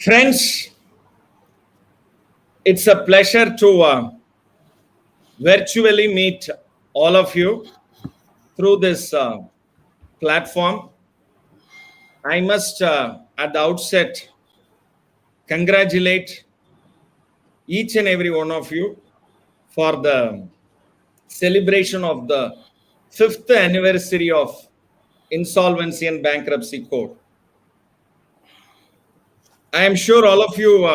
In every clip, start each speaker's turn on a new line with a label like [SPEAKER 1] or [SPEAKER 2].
[SPEAKER 1] Friends, it's a pleasure to virtually meet all of you through this platform. I must, at the outset, congratulate each and every one of you for the celebration of the 5th anniversary of Insolvency and Bankruptcy Code. I am sure all of you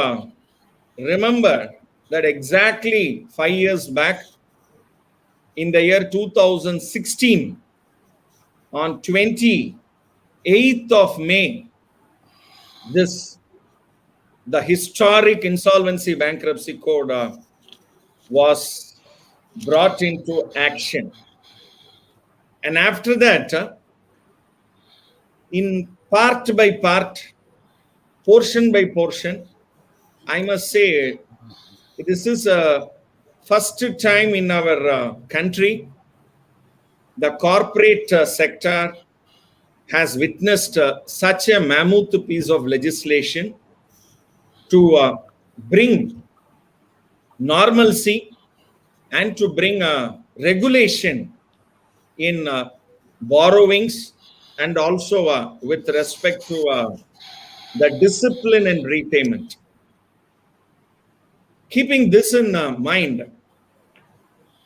[SPEAKER 1] remember that exactly 5 years back, in the year 2016, on 28th of May, the historic Insolvency Bankruptcy Code was brought into action. And after that, in part by part, portion by portion, I must say this is a first time in our country the corporate sector has witnessed such a mammoth piece of legislation to bring normalcy and to bring regulation in borrowings, and also with respect to the discipline and repayment. Keeping this in mind,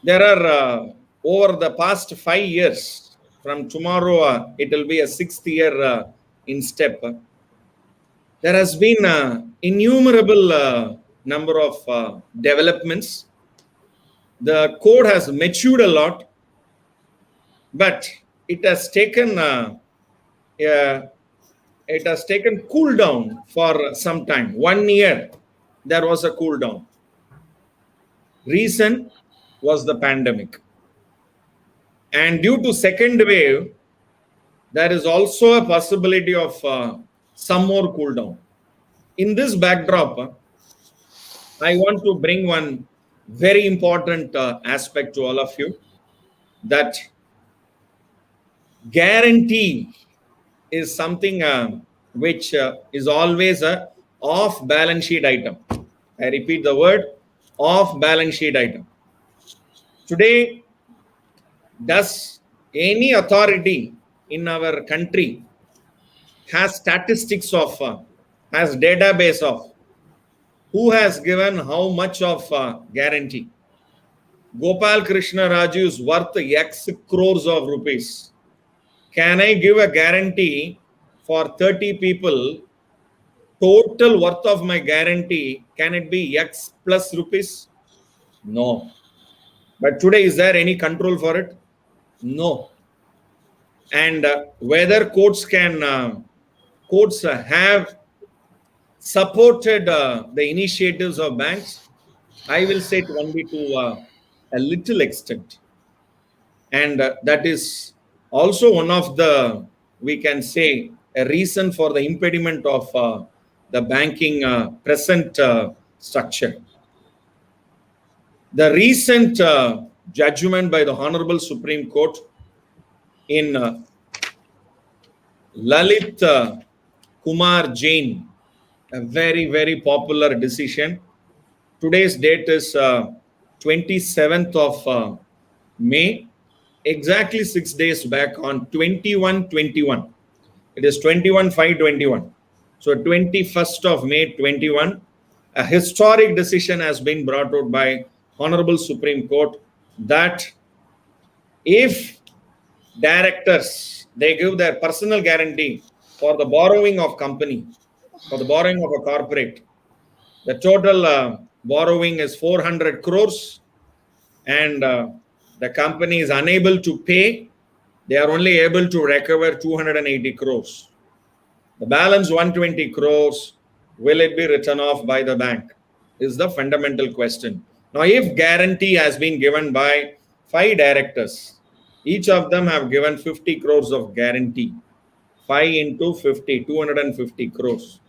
[SPEAKER 1] there are over the past 5 years, from tomorrow it will be a 6th year in step, there has been innumerable number of developments. The code has matured a lot, but it has taken cool down for some time. 1 year there was a cool down. Reason was the pandemic, and due to second wave there is also a possibility of some more cool down. In this backdrop, I want to bring one very important aspect to all of you, that guarantee is something which is always a off balance sheet item. I repeat the word, off balance sheet item. Today, does any authority in our country has statistics of, has database of who has given how much of guarantee? Gopal Krishna Raju is worth X crores of rupees. Can I give a guarantee for 30 people? Total worth of my guarantee, can it be X plus rupees? No. But today, is there any control for it? No. And whether courts have supported the initiatives of banks, I will say it only to a little extent. And that is also one of the, we can say, a reason for the impediment of the banking present structure. The recent judgment by the Honorable Supreme Court in Lalit Kumar Jain, a very, very popular decision. Today's date is 27th of May, exactly 6 days back on 21/21. It is 21/5/21. So 21st of May 21, a historic decision has been brought out by Honorable Supreme Court that if directors, they give their personal guarantee for the borrowing of company, for the borrowing of a corporate, the total borrowing is 400 crores, and the company is unable to pay, they are only able to recover 280 crores. The balance 120 crores, will it be written off by the bank? Is the fundamental question. Now, if guarantee has been given by 5 directors, each of them have given 50 crores of guarantee, 5 into 50, 250 crores.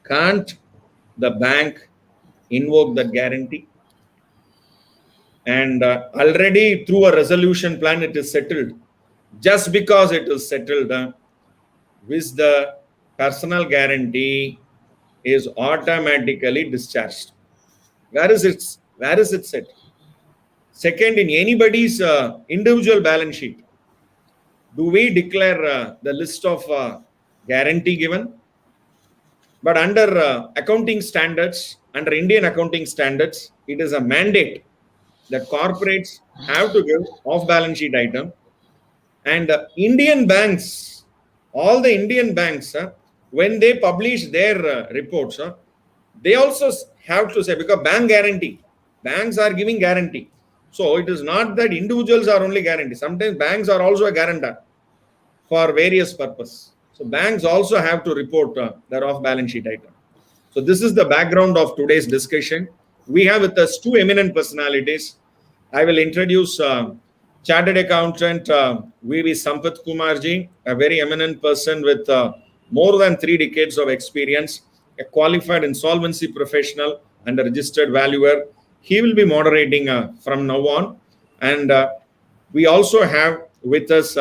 [SPEAKER 1] Can't the bank invoke that guarantee? And already through a resolution plan, it is settled. Just because it is settled with the personal guarantee, is automatically discharged. Where is it? Where is it set? Second, in anybody's individual balance sheet, do we declare the list of guarantee given? But under accounting standards, under Indian accounting standards, it is a mandate that corporates have to give off-balance sheet item. And Indian banks, all the Indian banks, when they publish their reports, they also have to say, because banks are giving guarantee. So it is not that individuals are only guarantee. Sometimes banks are also a guarantor for various purpose. So banks also have to report their off-balance sheet item. So this is the background of today's discussion. We have with us two eminent personalities. I will introduce Chartered Accountant V.V. Sampath Kumarji, a very eminent person with more than 3 decades of experience, a qualified insolvency professional and a registered valuer. He will be moderating from now on. And we also have with us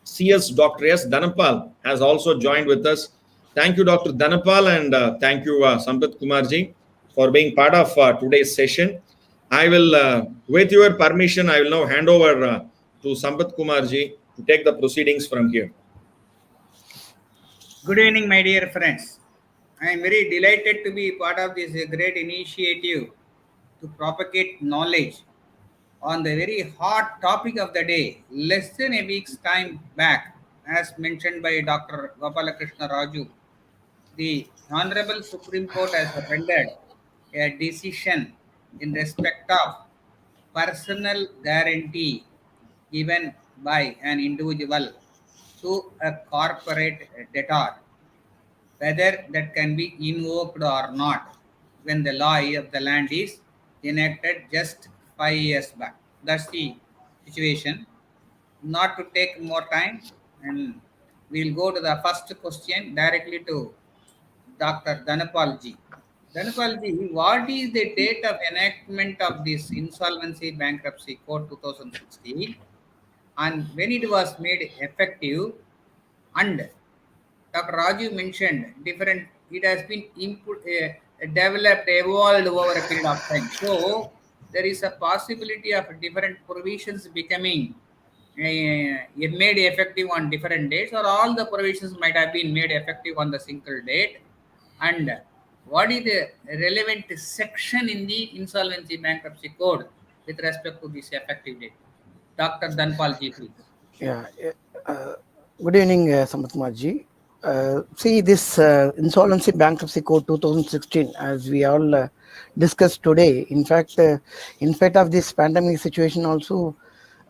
[SPEAKER 1] CS Dr. S. Dhanapal has also joined with us. Thank you, Dr. Dhanapal, and thank you, Sampath Kumarji, for being part of today's session. I will, with your permission, I will now hand over to Sampath Kumarji to take the proceedings from here.
[SPEAKER 2] Good evening, my dear friends. I am very delighted to be part of this great initiative to propagate knowledge on the very hot topic of the day. Less than a week's time back, as mentioned by Dr. Gopalakrishna Raju, the Honorable Supreme Court has rendered a decision in respect of personal guarantee given by an individual to a corporate debtor, whether that can be invoked or not when the law of the land is enacted just 5 years back. That's the situation. Not to take more time, and we'll go to the first question directly to Dr. Dhanapalji. Dhanapalji, what is the date of enactment of this Insolvency Bankruptcy Code 2016 and when it was made effective? And Dr. Raju mentioned different, it has been developed, evolved over a period of time. So there is a possibility of different provisions becoming made effective on different dates, or all the provisions might have been made effective on the single date. And what is the relevant section in the Insolvency Bankruptcy Code with respect to this effective date? Dr. Dhanapalji, please.
[SPEAKER 3] Yeah. Good evening, Sampath Kumarji. See, this Insolvency Bankruptcy Code 2016, as we all discussed today, in fact of this pandemic situation also,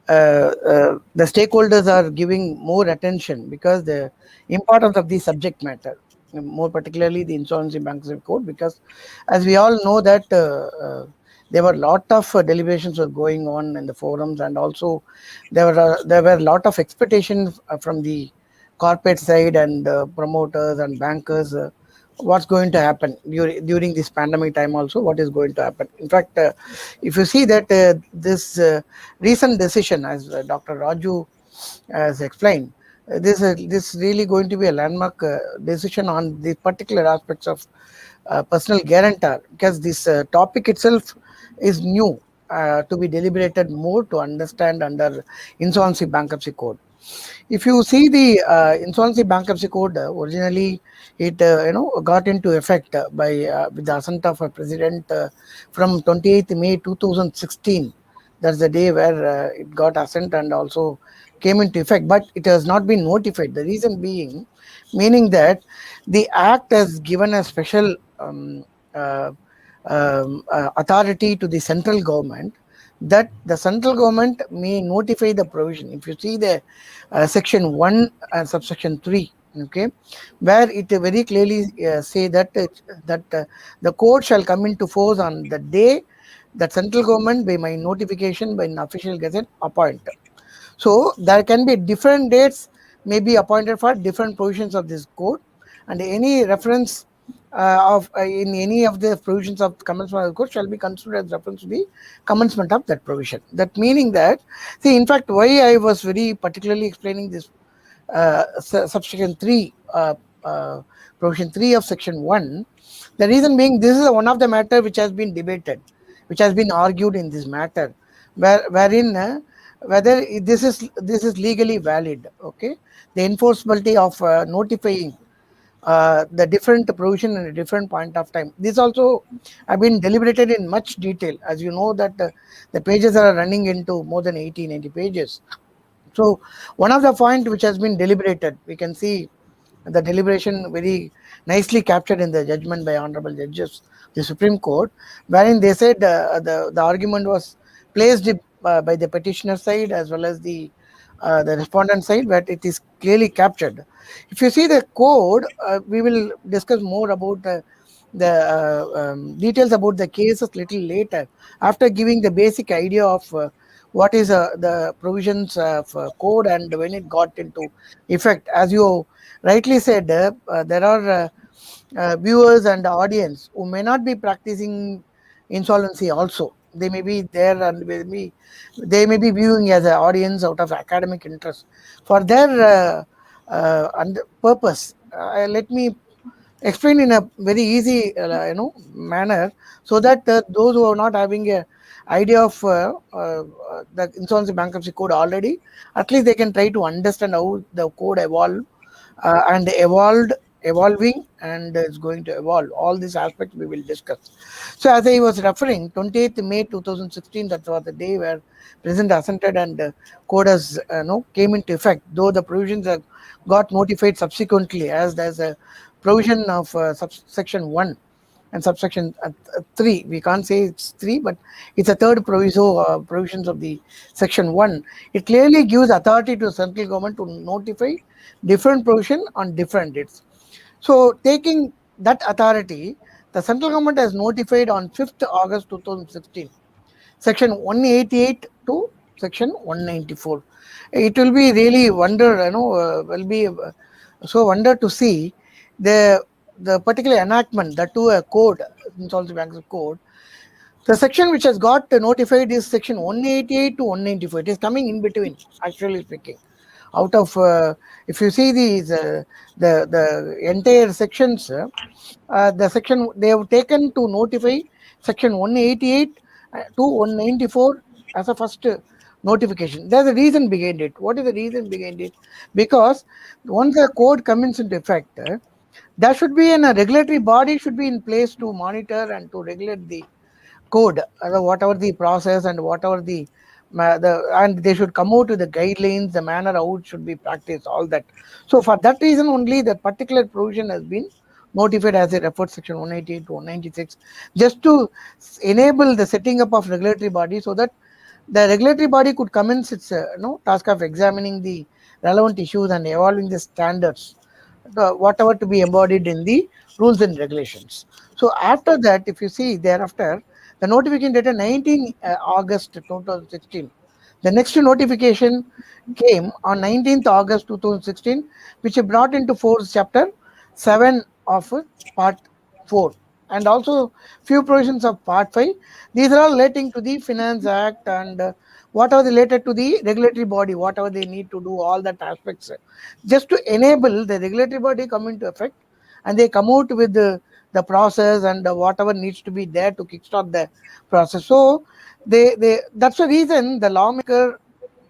[SPEAKER 3] the stakeholders are giving more attention because the importance of the subject matter, more particularly the Insolvency Bankruptcy Code, because as we all know that there were a lot of deliberations were going on in the forums, and also there were a lot of expectations from the corporate side and promoters and bankers, what's going to happen during this pandemic time also, what is going to happen. In fact, if you see that this recent decision, as Dr. Raju has explained, this really going to be a landmark decision on the particular aspects of personal guarantor, because this topic itself is new to be deliberated more to understand under Insolvency Bankruptcy Code. If you see the Insolvency Bankruptcy Code, originally it got into effect by with the assent of a president from 28th May 2016. That's the day where it got assent and also came into effect, but it has not been notified. The reason being, meaning that the Act has given a special authority to the central government, that the central government may notify the provision. If you see the section 1 and subsection 3, okay, where it very clearly say that the code shall come into force on the day that central government by my notification by an official gazette appoint. So there can be different dates may be appointed for different provisions of this code, and any reference in any of the provisions of commencement of the code shall be considered as reference to the commencement of that provision. That meaning that, see, in fact, why I was very particularly explaining this subsection 3 provision 3 of section 1. The reason being, this is one of the matter which has been debated, which has been argued in this matter, wherein whether this is legally valid. Okay, the enforceability of notifying the different provision in a different point of time. This also have been deliberated in much detail. As you know that the pages are running into more than 80-90 pages. So one of the point which has been deliberated, we can see the deliberation very nicely captured in the judgment by honorable judges, the Supreme Court, wherein they said the argument was placed by the petitioner side as well as the respondent side, but it is clearly captured. If you see the code, we will discuss more about the details about the cases little later, after giving the basic idea of what is the provisions of code and when it got into effect. As you rightly said, there are viewers and audience who may not be practicing insolvency also. They may be there and they may be viewing as an audience out of academic interest. For their purpose, let me explain in a very easy manner, so that those who are not having a idea of the insolvency bankruptcy code already, at least they can try to understand how the code evolved and evolving and is going to evolve. All these aspects we will discuss. So as I was referring, 28th May 2016, that was the day where President assented and code has came into effect, though the provisions got notified subsequently, as there's a provision of subsection 1 and subsection 3. We can't say it's 3, but it's a third provisions of the section 1. It clearly gives authority to central government to notify different provision on different dates. So taking that authority, the central government has notified on 5th August 2016, section 188 to section 194. It will be really wonder to see the particular enactment, that to a code, insolvency bankruptcy code. The section which has got notified is section 188 to 194. It is coming in between, actually speaking. Out of if you see these the entire sections, the section they have taken to notify section 188 to 194 as a first notification. There's a reason behind it. What is the reason behind it? Because once the code comes into effect, there should be a regulatory body should be in place to monitor and to regulate the code, whatever the process and whatever and they should come out with the guidelines, the manner how it should be practiced, all that. So for that reason only, that particular provision has been notified as a referred section 188 to 196, just to enable the setting up of regulatory body, so that the regulatory body could commence its task of examining the relevant issues and evolving the standards, whatever to be embodied in the rules and regulations. So after that, if you see thereafter, the notification dated 19 August 2016. The next notification came on 19th August 2016, which brought into force chapter 7 of part 4, and also few provisions of part 5. These are all relating to the Finance Act and whatever related to the regulatory body, whatever they need to do, all that aspects, just to enable the regulatory body come into effect, and they come out with the process and whatever needs to be there to kickstart the process. So that's the reason the lawmaker,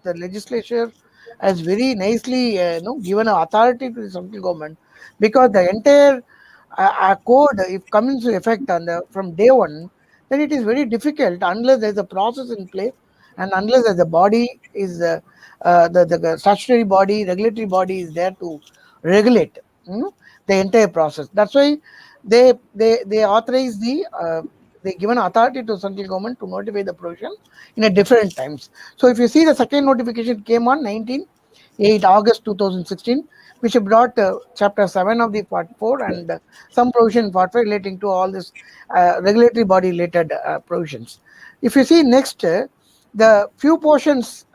[SPEAKER 3] the legislature, has very nicely given an authority to the central government, because the entire code, if comes into effect from day one, then it is very difficult unless there is a process in place, and unless there's a body is the statutory body, regulatory body is there to regulate the entire process. That's why they authorize they given authority to central government to notify the provision in a different times. So if you see, the second notification came on 8 August 2016, which brought chapter 7 of the part 4 and some provision in part 5 relating to all this regulatory body related provisions. If you see next, the few portions,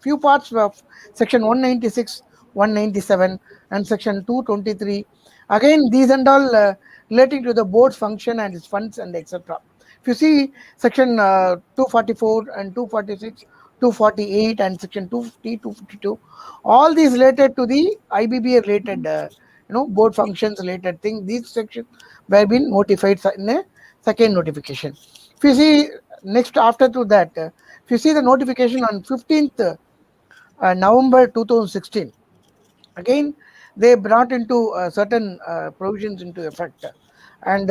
[SPEAKER 3] few parts of section 196, 197 and section 223, again these and all relating to the board's function and its funds and etc. If you see section 244 and 246, 248 and section 250, 252, all these related to the IBBA related board functions related thing. These sections were been notified in a second notification. If you see next after to that, if you see the notification on 15th November 2016, again they brought into certain provisions into effect, and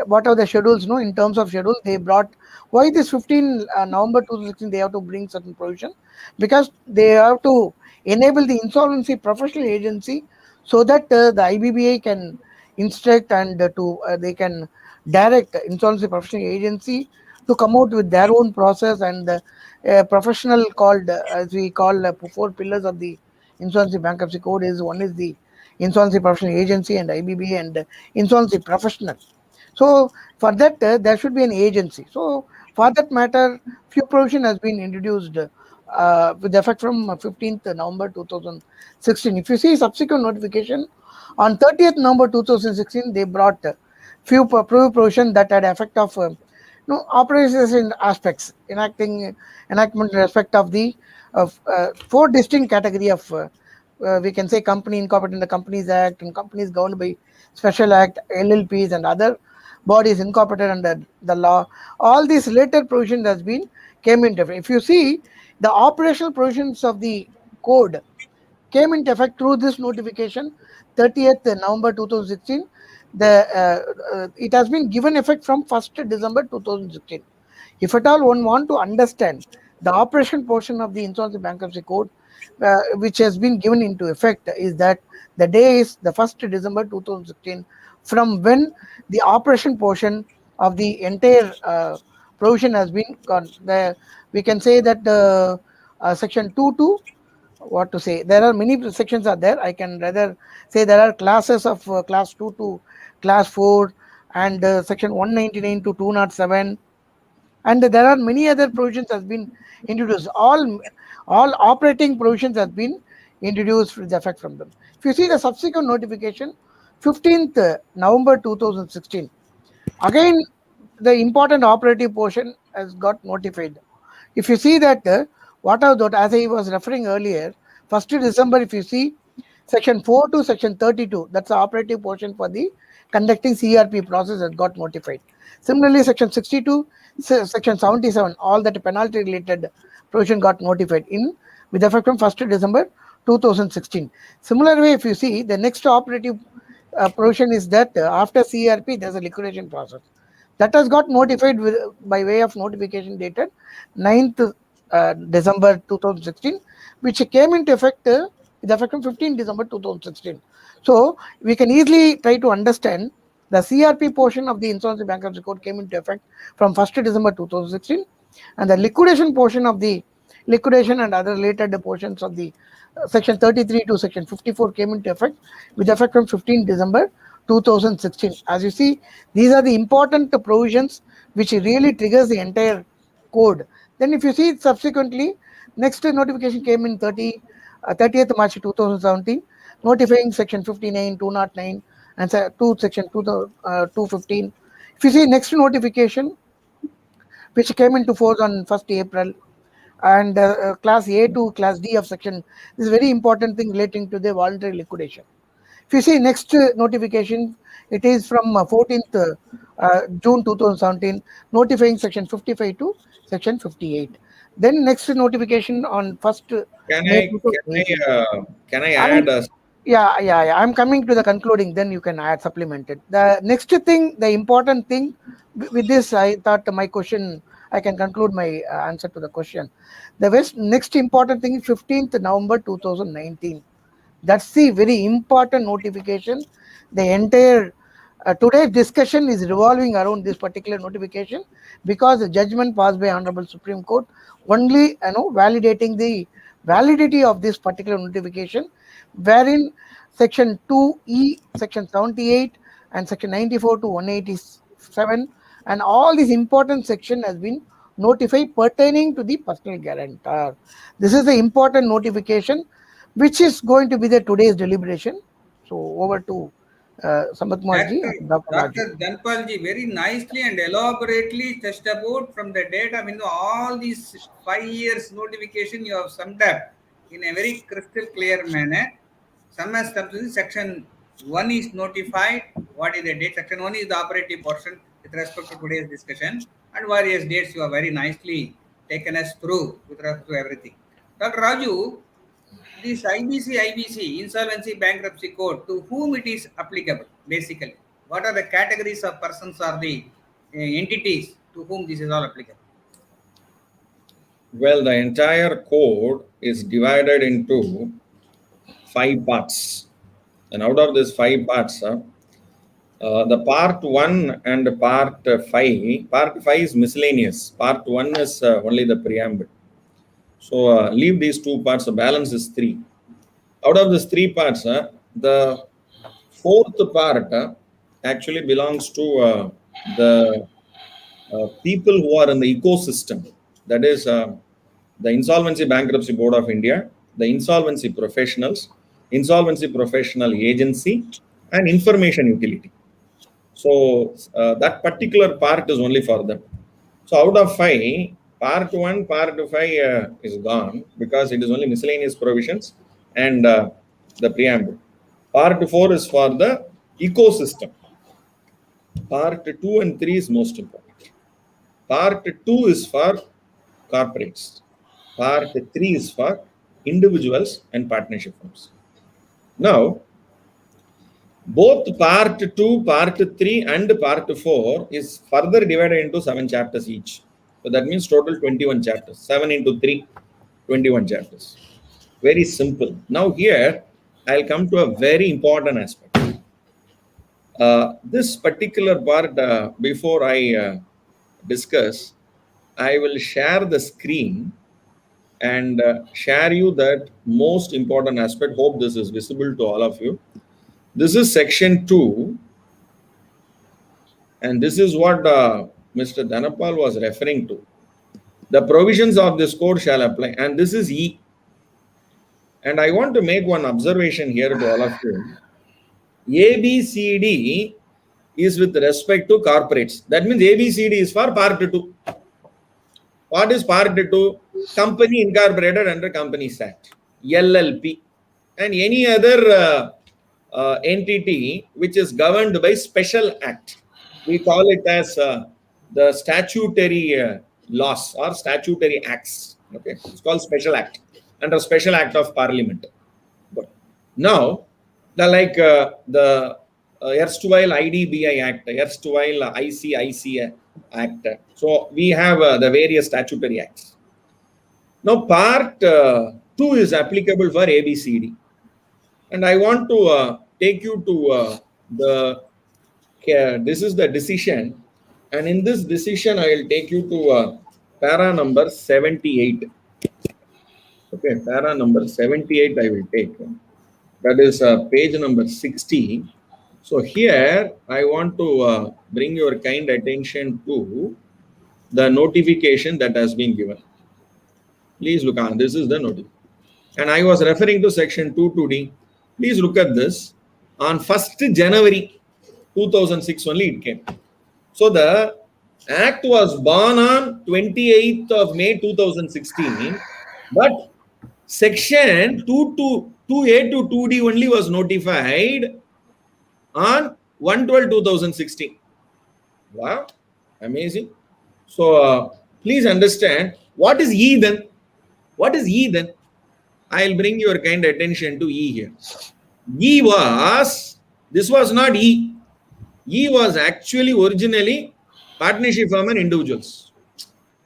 [SPEAKER 3] what are the schedules, in terms of schedule they brought. Why this 15 November 2016 they have to bring certain provision? Because they have to enable the insolvency professional agency, so that the IBBA can instruct and they can direct insolvency professional agency to come out with their own process, and professional called, as we call, four pillars of the insolvency bankruptcy code is: one is the insolvency professional agency and IBBA and insolvency professional. So for that there should be an agency. So for that matter, few provision has been introduced with effect from 15th November 2016. If you see subsequent notification on 30th November 2016, they brought few provision that had effect of operations aspects, enactment in respect of the four distinct category of we can say company incorporated in the Companies Act and companies governed by special act, LLPs and other bodies incorporated under the law. All these related provisions has been came into effect. If you see the operational provisions of the code came into effect through this notification 30th November 2016. It has been given effect from 1st December 2016. If at all one want to understand the operation portion of the insolvency bankruptcy code, which has been given into effect, is that the day is the 1st December 2016, from when the operation portion of the entire provision has been gone. We can say that section 2 to what to say, there are many sections are there. I can rather say there are classes of class 2 to class 4, and section 199 to 207, and there are many other provisions has been introduced. All operating provisions has been introduced with effect from them. If you see the subsequent notification 15th November 2016, again the important operative portion has got notified. If you see that what are that, as I was referring earlier, 1st December, if you see section 4 to section 32, that's the operative portion for the conducting CRP process that got notified. Similarly, section 62, section 77, all that penalty related provision got notified in with effect from 1st December 2016. Similar way, if you see the next operative provision is that after CRP there's a liquidation process that has got notified by way of notification dated 9th December 2016, which came into effect with effect from 15 December 2016. So we can easily try to understand the CRP portion of the insolvency bankruptcy code came into effect from 1st December 2016, and the liquidation portion of the liquidation and other related portions of the section 33 to section 54 came into effect with effect from 15 December 2016. As you see, these are the important provisions which really triggers the entire code. Then if you see subsequently, next notification came in 30th March 2017, notifying section 59, 209 and section 215. If you see next notification, which came into force on 1st April, and class A to class D of section, this is very important thing relating to the voluntary liquidation. If you see next notification, it is from 14th June 2017, notifying section 55 to section 58. Then next notification on 1st May 2018.
[SPEAKER 1] Can I add
[SPEAKER 3] Yeah. I'm coming to the concluding. Then you can add supplemented. The next thing, the important thing with this, I thought my question, I can conclude my answer to the question. The next important thing is 15th November 2019. That's the very important notification. The entire today's discussion is revolving around this particular notification, because the judgment passed by Honorable Supreme Court only validating the validity of this particular notification, wherein section 2E, section 78 and section 94 to 187 and all these important section has been notified pertaining to the personal guarantor. This is the important notification which is going to be the today's deliberation. So over to Sampath Kumarji and Dr. Raju.
[SPEAKER 2] Dr. Dhanpalji very nicely and elaborately touched about from the data. All these 5 years notification you have summed up in a very crystal clear manner. Some as section One is notified. What is the date? Section 1 is the operative portion with respect to today's discussion, and various dates you have very nicely taken us through with respect to everything. Dr. Raju, this IBC Insolvency Bankruptcy Code, to whom it is applicable basically? What are the categories of persons or the entities to whom this is all applicable?
[SPEAKER 1] Well, the entire code is divided into 5 parts. And out of these 5 parts, the part 1 and part 5 is miscellaneous. Part 1 is only the preamble. So leave these 2 parts, the balance is 3. Out of these 3 parts, the 4th part actually belongs to the people who are in the ecosystem. That is the Insolvency Bankruptcy Board of India, the insolvency professionals, insolvency professional agency, and information utility. So that particular part is only for them. So out of 5, part 1, part 5 is gone because it is only miscellaneous provisions and the preamble. Part 4 is for the ecosystem. Part 2 and 3 is most important. Part 2 is for corporates. Part 3 is for individuals and partnership firms. Now, both part 2, part 3 and part 4 is further divided into 7 chapters each. So that means total 21 chapters. 7 into 3, 21 chapters. Very simple. Now here, I'll come to a very important aspect. This particular part, before I discuss, I will share the screen and share you that most important aspect. Hope this is visible to all of you. This is section 2, and this is what Mr. Dhanapal was referring to. The provisions of this code shall apply, and this is E. And I want to make one observation here to all of you. ABCD is with respect to corporates. That means ABCD is for part 2. What is part 2? Company incorporated under Companies Act, LLP, and any other entity which is governed by special act. We call it as the statutory laws or statutory acts. Okay, it's called special act under Special Act of Parliament. But now, the erstwhile IDBI Act, erstwhile ICIC Act. So we have the various statutory acts. Now, part 2 is applicable for ABCD. And I want to take you to this is the decision. And in this decision, I will take you to para number 78. Okay, para number 78 I will take. That is page number 60. So here, I want to bring your kind attention to the notification that has been given. Please look on, this is the notification. And I was referring to section 2(2)(d). Please look at this. On 1st January 2006 only it came. So the act was born on 28th of May 2016, but section 2A to 2D only was notified on 1/12/2016. Wow, amazing. So please understand, what is E then? What is E then? I'll bring your kind attention to E here. E was, this was not E. E was actually originally partnership firm and individuals.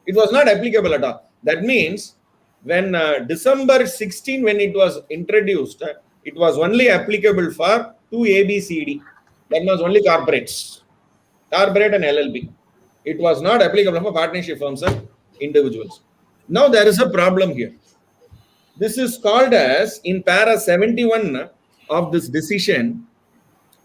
[SPEAKER 1] It was not applicable at all. That means when December 16, when it was introduced, it was only applicable for 2 ABCD. That was only corporates, corporate and LLP. It was not applicable for partnership firms and individuals. Now there is a problem here. This is called as in para 71 of this decision.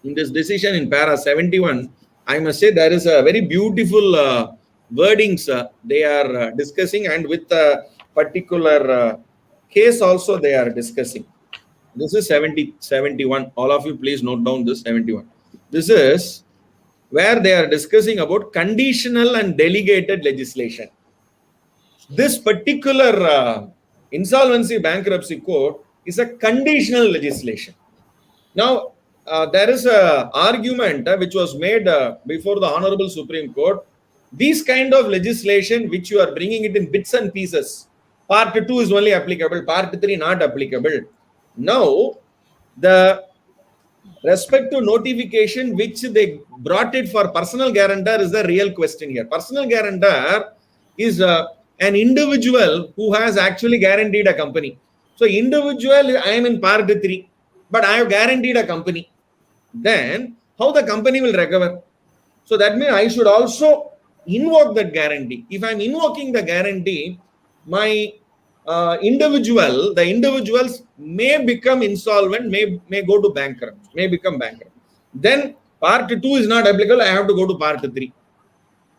[SPEAKER 1] In this decision in para 71, I must say there is a very beautiful wordings they are discussing, and with a particular case also they are discussing. This is 71. All of you please note down this 71. This is where they are discussing about conditional and delegated legislation. This particular Insolvency Bankruptcy Code is a conditional legislation. Now, there is a argument which was made before the Honorable Supreme Court. These kind of legislation which you are bringing it in bits and pieces, part 2 is only applicable, part 3 not applicable. Now, the respective notification which they brought it for personal guarantor is the real question here. Personal guarantor is an individual who has actually guaranteed a company. So individual, I am in part 3, but I have guaranteed a company. Then how the company will recover? So that means I should also invoke that guarantee. If I'm invoking the guarantee, my the individuals may become insolvent, may go to bankrupt, may become bankrupt. Then part 2 is not applicable, I have to go to part 3.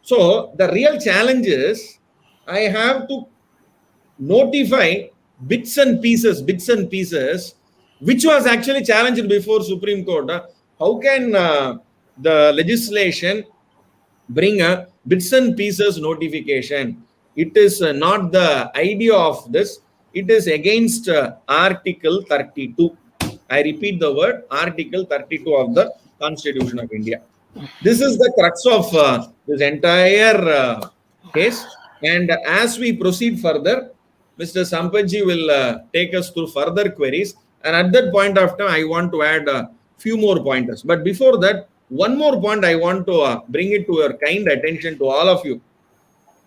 [SPEAKER 1] So the real challenge is I have to notify bits and pieces, which was actually challenged before Supreme Court. How can the legislation bring a bits and pieces notification? It is not the idea of this. It is against Article 32. I repeat the word, Article 32 of the Constitution of India. This is the crux of this entire case. And as we proceed further, Mr. Sampatji will take us through further queries. And at that point of time, I want to add a few more pointers. But before that, one more point I want to bring it to your kind attention to all of you.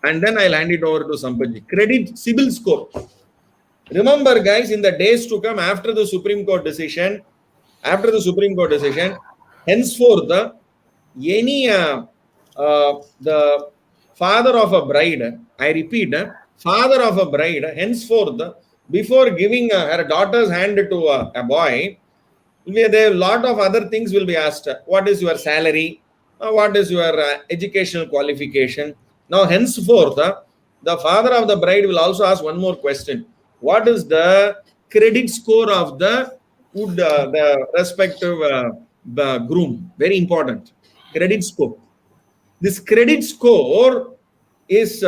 [SPEAKER 1] And then I'll hand it over to Sampatji. Credit CIBIL score. Remember, guys, in the days to come after the Supreme Court decision, henceforth, any the father of a bride, I repeat, father of a bride, henceforth, before giving her daughter's hand to a boy, there a lot of other things will be asked. What is your salary? What is your educational qualification? Now, henceforth, the father of the bride will also ask one more question. What is the credit score of the respective groom? Very important. Credit score. This credit score is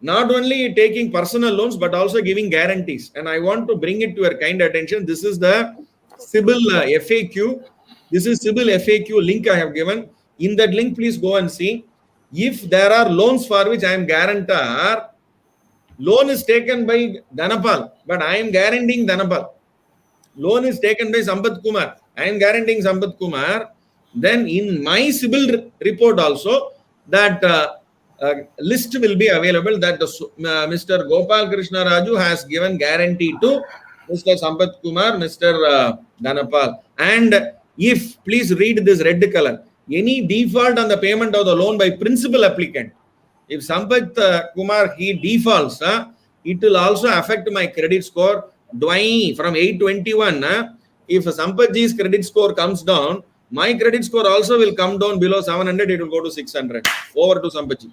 [SPEAKER 1] not only taking personal loans, but also giving guarantees. And I want to bring it to your kind attention. This is the CIBIL FAQ. This is CIBIL FAQ link I have given. In that link, please go and see. If there are loans for which I am guarantor, loan is taken by Dhanapal, but I am guaranteeing Dhanapal. Loan is taken by Sampath Kumar. I am guaranteeing Sampath Kumar. Then in my CIBIL report also, that list will be available that Mr. Gopal Krishna Raju has given guarantee to Mr. Sampath Kumar, Mr. Dhanapal. And if, please read this red color, any default on the payment of the loan by principal applicant, if Sampath Kumar, he defaults, it will also affect my credit score. From 821, if Sampathji's credit score comes down, my credit score also will come down below 700, it will go to 600. Over to Sampathji.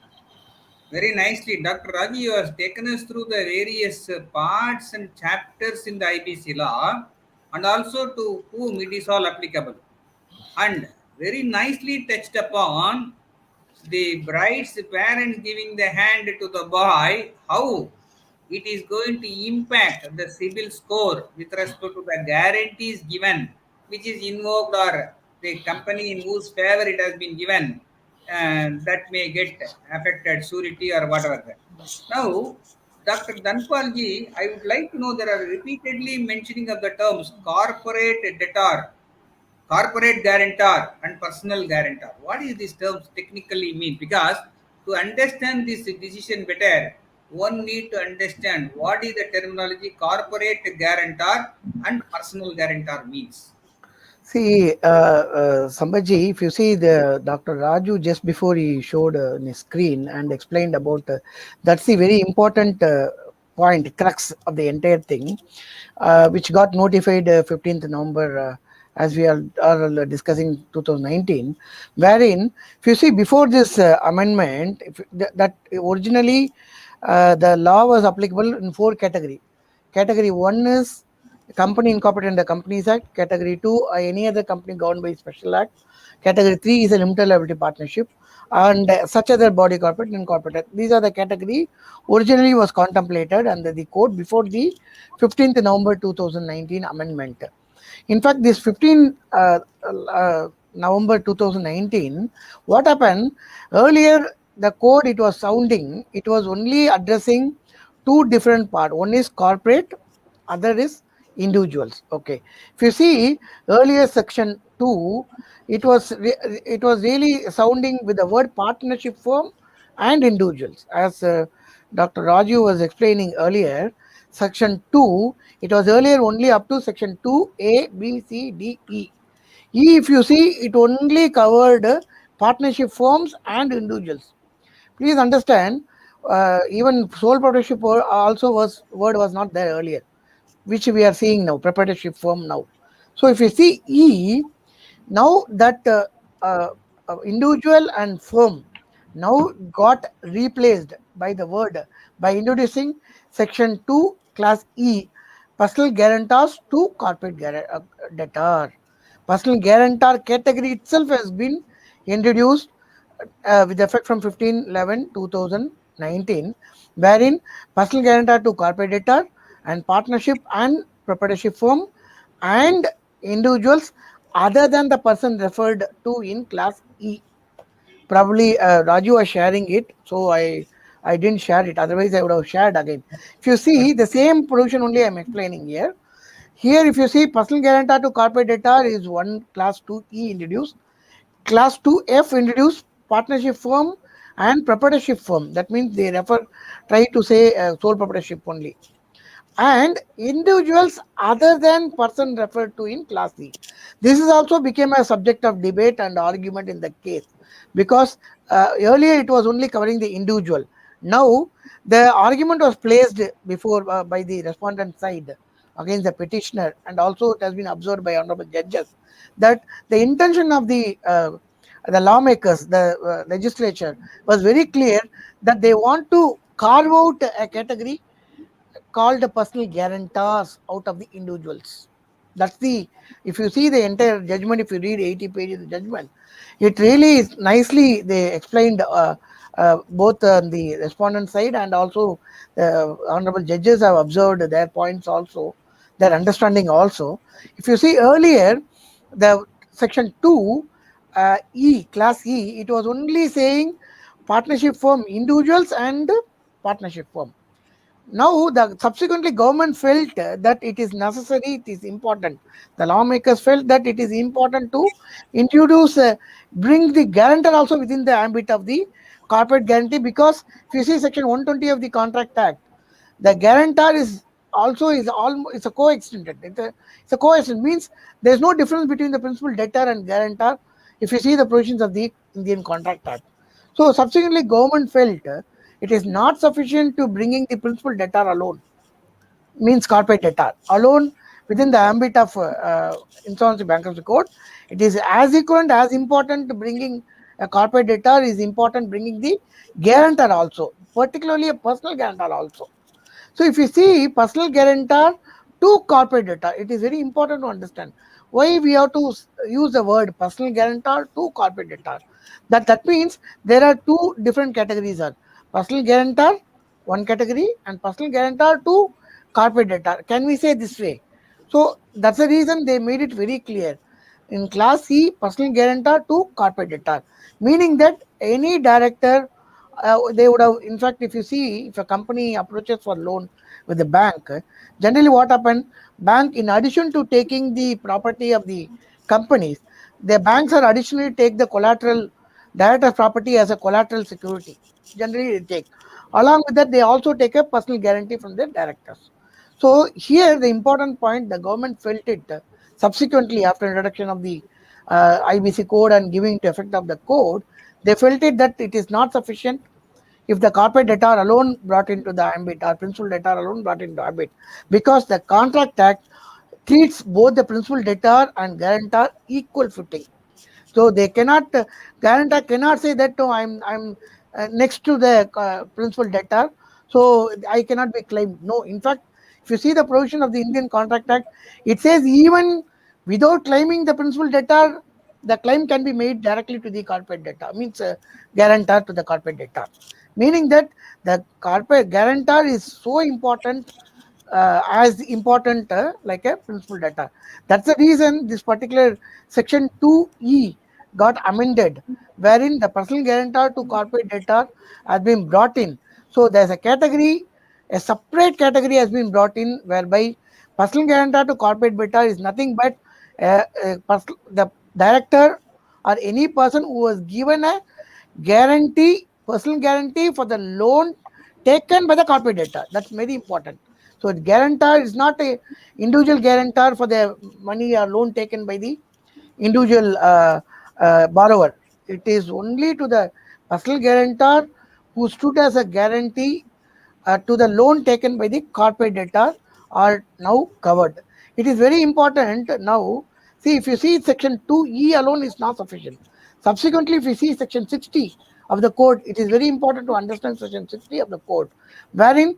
[SPEAKER 2] Very nicely, Dr. Raji, you have taken us through the various parts and chapters in the IBC law, and also to whom it is all applicable. And very nicely touched upon the bride's parents giving the hand to the boy, how it is going to impact the CIBIL score with respect to the guarantees given, which is invoked, or the company in whose favor it has been given, and that may get affected, surety or whatever. Now, Dr. Dhanapalji, I would like to know, there are repeatedly mentioning of the terms corporate debtor, corporate guarantor and personal guarantor. What is these terms technically mean? Because to understand this decision better, one need to understand what is the terminology corporate guarantor and personal guarantor means.
[SPEAKER 3] See, Sampathji, if you see the Dr. Raju just before he showed on his screen and explained about that's the very important point, crux of the entire thing, which got notified 15th November as we are discussing 2019, wherein if you see before this amendment, that originally the law was applicable in 4 categories. Category 1 is company incorporated under Companies Act. Category 2, any other company governed by special act. Category 3 is a limited liability partnership, and such other body corporate and incorporated. These are the category originally was contemplated under the code before the 15th November 2019 amendment. In fact, this 15 November 2019, what happened earlier? The code it was sounding, it was only addressing two different parts. One is corporate, other is individuals. Okay, if you see earlier section 2, it was really sounding with the word partnership firm and individuals. As Dr. Raju was explaining earlier, section 2, it was earlier only up to section 2A, B, C, D, E. E, if you see, it only covered partnership firms and individuals. Please understand, even sole proprietorship also word was not there earlier, which we are seeing now, proprietorship firm now. So if you see E, now that individual and firm now got replaced by the word, by introducing section 2 class E, personal guarantors to corporate debtor. Personal guarantor category itself has been introduced with effect from 15/11/2019, wherein personal guarantor to corporate debtor and partnership and proprietorship firm and individuals other than the person referred to in class E. Probably Raju was sharing it, so I didn't share it. Otherwise, I would have shared again. If you see the same provision only I'm explaining here. Here, if you see personal guarantor to corporate debtor is one class 2E introduced. Class 2F introduced partnership firm and proprietorship firm. That means they try to say sole proprietorship only. And individuals other than person referred to in class C. This is also became a subject of debate and argument in the case, because earlier it was only covering the individual. Now the argument was placed before by the respondent side against the petitioner, and also it has been observed by honorable judges that the intention of the lawmakers, the legislature, was very clear that they want to carve out a category called personal guarantors out of the individuals. That's the, if you see the entire judgment, if you read 80 pages of judgment, it really is nicely they explained both on the respondent side, and also the honorable judges have observed their points also, their understanding also. If you see earlier, the section 2 E, class E, it was only saying partnership firm individuals and partnership firm. Now, the subsequently government felt that it is necessary, it is important. The lawmakers felt that it is important to introduce, bring the guarantor also within the ambit of the corporate guarantee, because if you see section 120 of the Contract Act, the guarantor is also is almost, it's a co-extended. It's a co-extended means there is no difference between the principal debtor and guarantor if you see the provisions of the Indian Contract Act. So subsequently, government felt it is not sufficient to bringing the principal debtor alone, means corporate debtor alone within the ambit of insolvency bankruptcy code. It is as equivalent, as important to bringing a corporate debtor is important bringing the guarantor also, particularly a personal guarantor also. So if you see personal guarantor to corporate debtor, it is very important to understand why we have to use the word personal guarantor to corporate debtor. That means there are two different categories: are personal guarantor one category and personal guarantor to corporate debtor. Can we say this way? So that's the reason they made it very clear. In class C, personal guarantor to corporate debtor, meaning that any director, they would have, in fact, if you see, if a company approaches for loan with the bank, generally what happens, bank, in addition to taking the property of the companies, the banks are additionally take the collateral, director's property as a collateral security. Generally they take. Along with that, they also take a personal guarantee from the directors. So here the important point, the government felt it subsequently after introduction of the IBC code and giving into effect of the code, they felt it that it is not sufficient if the corporate debtor alone brought into the ambit or principal debtor alone brought into ambit, because the Contract Act treats both the principal debtor and guarantor equal footing. So they cannot, guarantor cannot say that, no, I'm next to the principal debtor, so I cannot be claimed. No, in fact, if you see the provision of the Indian Contract Act, it says even without claiming the principal debtor, the claim can be made directly to the corporate debtor, means guarantor to the corporate debtor. Meaning that the corporate guarantor is so important as important like a principal debtor. That's the reason this particular section 2E got amended, wherein the personal guarantor to corporate debtor has been brought in. So there's a category, a separate category has been brought in, whereby personal guarantor to corporate debtor is nothing but the director or any person who was given a guarantee, personal guarantee for the loan taken by the corporate debtor. That's very important. So guarantor is not a individual guarantor for the money or loan taken by the individual borrower. It is only to the personal guarantor who stood as a guarantee to the loan taken by the corporate debtor are now covered. It is very important now. See, if you see section 2E alone is not sufficient. Subsequently, if you see section 60 of the code, it is very important to understand section 60 of the code, wherein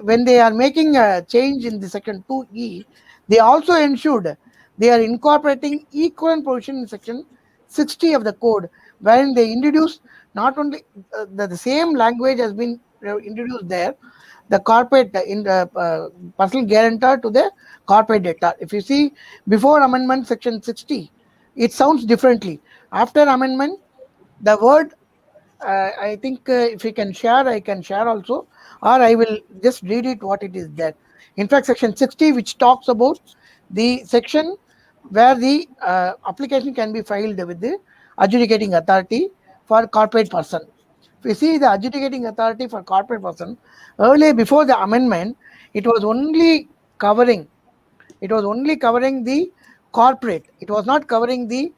[SPEAKER 3] when they are making a change in the section 2E, they also ensured they are incorporating equivalent provision in section 60 of the code, wherein they introduce not only the same language has been introduced there, the corporate in the personal guarantor to the corporate debtor. If you see before amendment section 60, it sounds differently. After amendment, the word I think if you can share, I can share also, or I will just read it what it is there. In fact, section 60, which talks about the section where the application can be filed with the adjudicating authority for corporate person. If you see the adjudicating authority for corporate person, earlier before the amendment, it was only covering the corporate. It was not covering the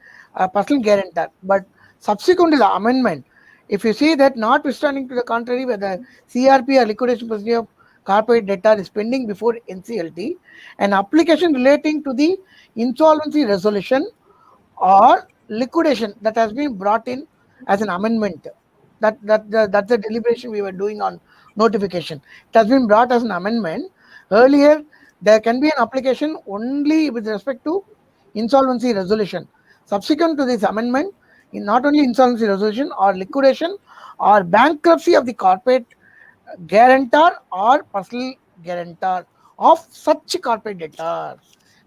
[SPEAKER 3] personal guarantor. But subsequent to the amendment, if you see that notwithstanding to the contrary, where the CRP or liquidation procedure of corporate debtor is pending before NCLT, an application relating to the insolvency resolution or liquidation that has been brought in as an amendment. That's the deliberation we were doing on notification. It has been brought as an amendment. Earlier, there can be an application only with respect to insolvency resolution. Subsequent to this amendment, in not only insolvency resolution or liquidation or bankruptcy of the corporate guarantor or personal guarantor of such corporate debtor.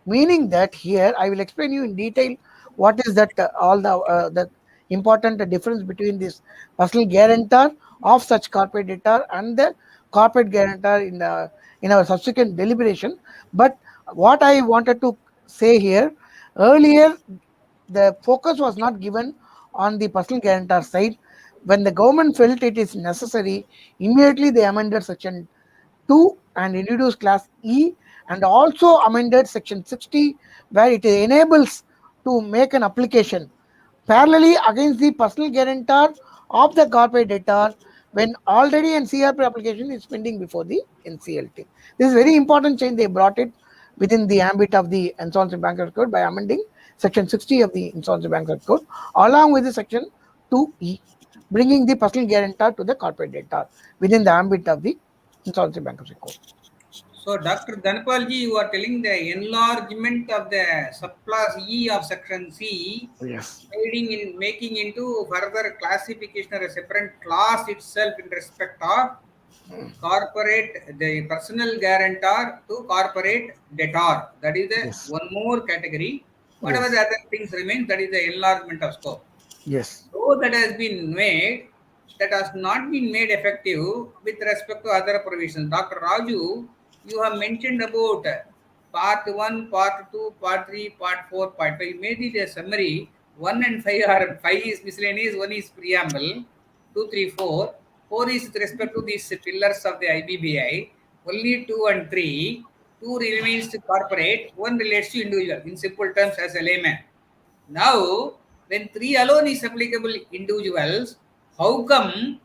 [SPEAKER 3] Meaning that here I will explain you in detail what is that all the important difference between this personal guarantor of such corporate debtor and the corporate guarantor in our subsequent deliberation. But what I wanted to say here, earlier the focus was not given on the personal guarantor side. When the government felt it is necessary, immediately they amended section 2 and introduced class E, and also amended section 60 where it enables to make an application parallelly against the personal guarantor of the corporate debtor when already an CRP application is pending before the NCLT. This is very important change. They brought it within the ambit of the Insolvency Bankruptcy Code by amending section 60 of the Insolvency Bankruptcy Code along with the section 2E, bringing the personal guarantor to the corporate debtor within the ambit of the Insolvency Bankruptcy Code.
[SPEAKER 2] So, Dr. Dhanapalji, you are telling the enlargement of the subclass E of section C,
[SPEAKER 3] Yes.
[SPEAKER 2] aiding in making into further classification or a separate class itself in respect of corporate, the personal guarantor to corporate debtor. That is the
[SPEAKER 3] Yes.
[SPEAKER 2] one more category. Whatever
[SPEAKER 3] Yes.
[SPEAKER 2] the other things remain, that is the enlargement of scope.
[SPEAKER 3] Yes.
[SPEAKER 2] So that has been made, that has not been made effective with respect to other provisions. Dr. Raju, you have mentioned about part 1, part 2, part 3, part 4, part 5. You made it a summary. 1 and 5 are 5 is miscellaneous, 1 is preamble, 2, 3, 4. 4 is with respect to these pillars of the IBBI. Only 2 and 3. 2 remains to corporate, 1 relates to individual. In simple terms, as a layman. Now, when 3 alone is applicable individuals, how come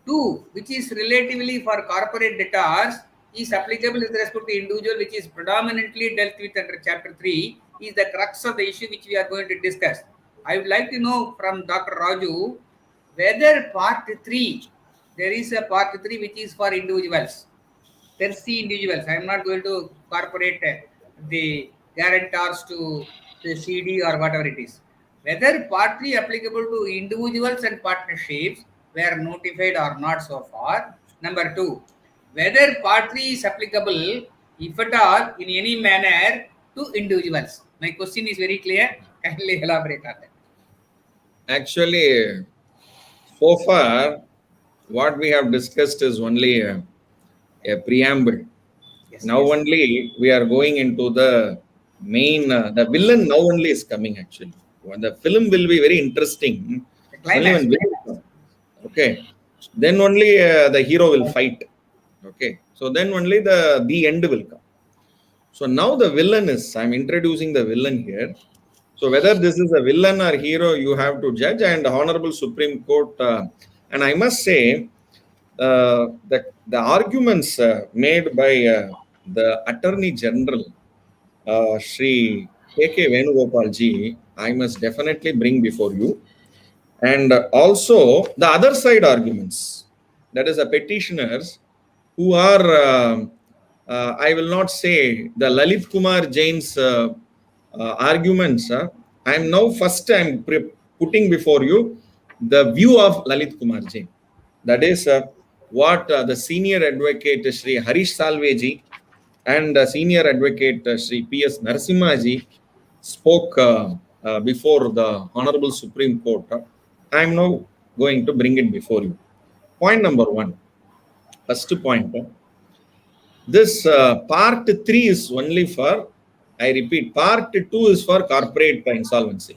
[SPEAKER 2] 2, which is relatively for corporate debtors, is applicable with respect to individual, which is predominantly dealt with under chapter 3, is the crux of the issue which we are going to discuss. I would like to know from Dr. Raju whether part 3, there is a part 3 which is for individuals. Terci individuals. I am not going to incorporate the guarantors to the CD or whatever it is. Whether partly applicable to individuals and partnerships were notified or not so far. Number 2, whether part 3 is applicable, if at all, in any manner to individuals. My question is very clear. Kindly elaborate on that.
[SPEAKER 1] Actually, so far, what we have discussed is only a preamble.
[SPEAKER 2] Yes,
[SPEAKER 1] Now
[SPEAKER 2] yes.
[SPEAKER 1] only we are going into the main, the villain now only is coming actually. When the film will be very interesting.
[SPEAKER 2] The
[SPEAKER 1] Only
[SPEAKER 2] climax.
[SPEAKER 1] when villain comes. Okay. Then only the hero will fight. Okay. So then only the end will come. So now the villain is, I'm introducing the villain here. So whether this is a villain or hero, you have to judge. And Honorable Supreme Court, and I must say, the arguments made by the Attorney General, Shri K.K. Venugopal ji, I must definitely bring before you. And also the other side arguments, that is the petitioners who are, I will not say the Lalit Kumar Jain's arguments. I'm now first I'm putting before you the view of Lalit Kumar Jain. That is what the senior advocate Shri Harish Salveji and senior advocate Shri P.S. Narasimha ji spoke before the Honorable Supreme Court. I am now going to bring it before you. Point number one. First point. This part 3 is only for, I repeat, part 2 is for corporate insolvency.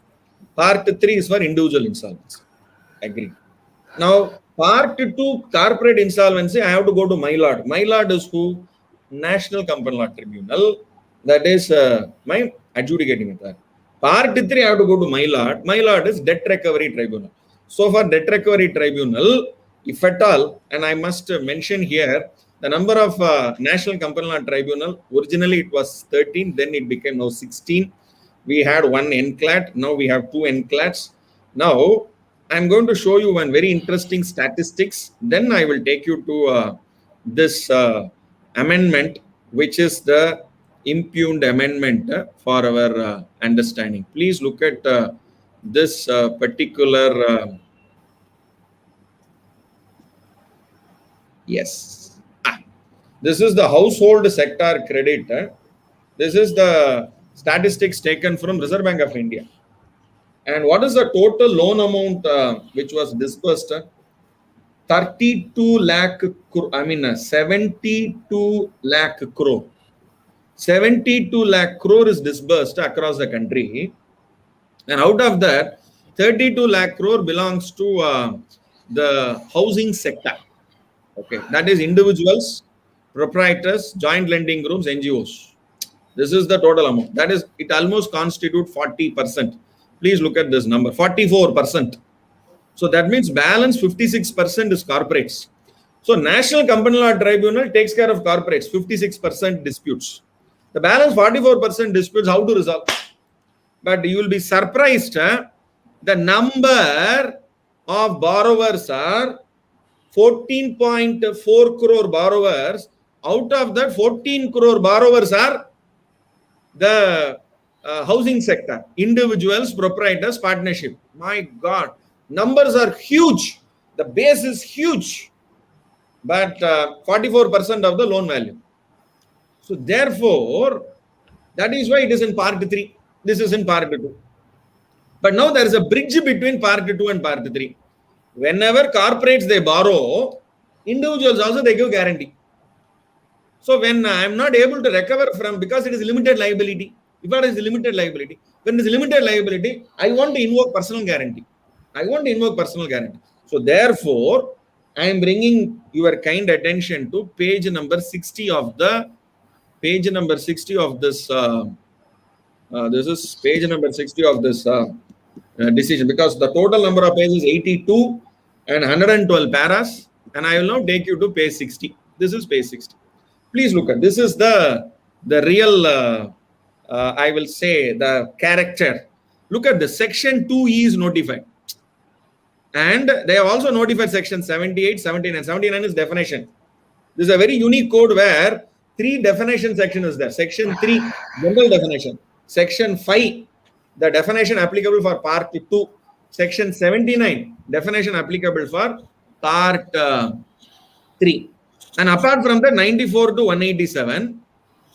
[SPEAKER 1] Part 3 is for individual insolvency. Agree. Now, part 2, corporate insolvency, I have to go to my lord. My lord is who? National Company Law Tribunal. That is my adjudicating authority. Part 3, I have to go to my lord. My lord is Debt Recovery Tribunal. So for Debt Recovery Tribunal, if at all, and I must mention here, the number of National Company Law Tribunal, originally it was 13, then it became now 16. We had one NCLAT, now we have two NCLATs. Now, I'm going to show you one very interesting statistics. Then I will take you to this amendment, which is the impugned amendment for our understanding. Please look at this particular. Yes. This is the household sector credit. This is the statistics taken from Reserve Bank of India. And what is the total loan amount which was disbursed? 32 lakh, 72 lakh crore. 72 lakh crore is disbursed across the country. And out of that, 32 lakh crore belongs to the housing sector. Okay, that is individuals, proprietors, joint lending groups, NGOs. This is the total amount. That is, it almost constitutes 40%. Please look at this number, 44%. So that means balance 56% is corporates. So National Company Law Tribunal takes care of corporates, 56% disputes. The balance 44% disputes, how to resolve? But you will be surprised, the number of borrowers are 14.4 crore borrowers. Out of that, 14 crore borrowers are the housing sector, individuals, proprietors, partnership. My God, numbers are huge. The base is huge, but 44% of the loan value. So therefore, that is why it is in part 3. This is in part 2. But now there is a bridge between part 2 and part 3. Whenever corporates they borrow, individuals also they give guarantee. So when I am not able to recover from, because it is limited liability, if it is limited liability, when it is limited liability, I want to invoke personal guarantee. So therefore, I am bringing your kind attention to page number 60 of the this. This is page number 60 of this decision, because the total number of pages is 82 and 112 paras, and I will now take you to page 60. This is page 60. Please look at this. Is the real I will say the character. Look at the section 2E is notified, and they have also notified section 78, 79. 79 is definition. This is a very unique code where 3 definition section is there. Section 3 general definition, section 5 the definition applicable for part 2, section 79 definition applicable for part 3. And apart from that, 94 to 187,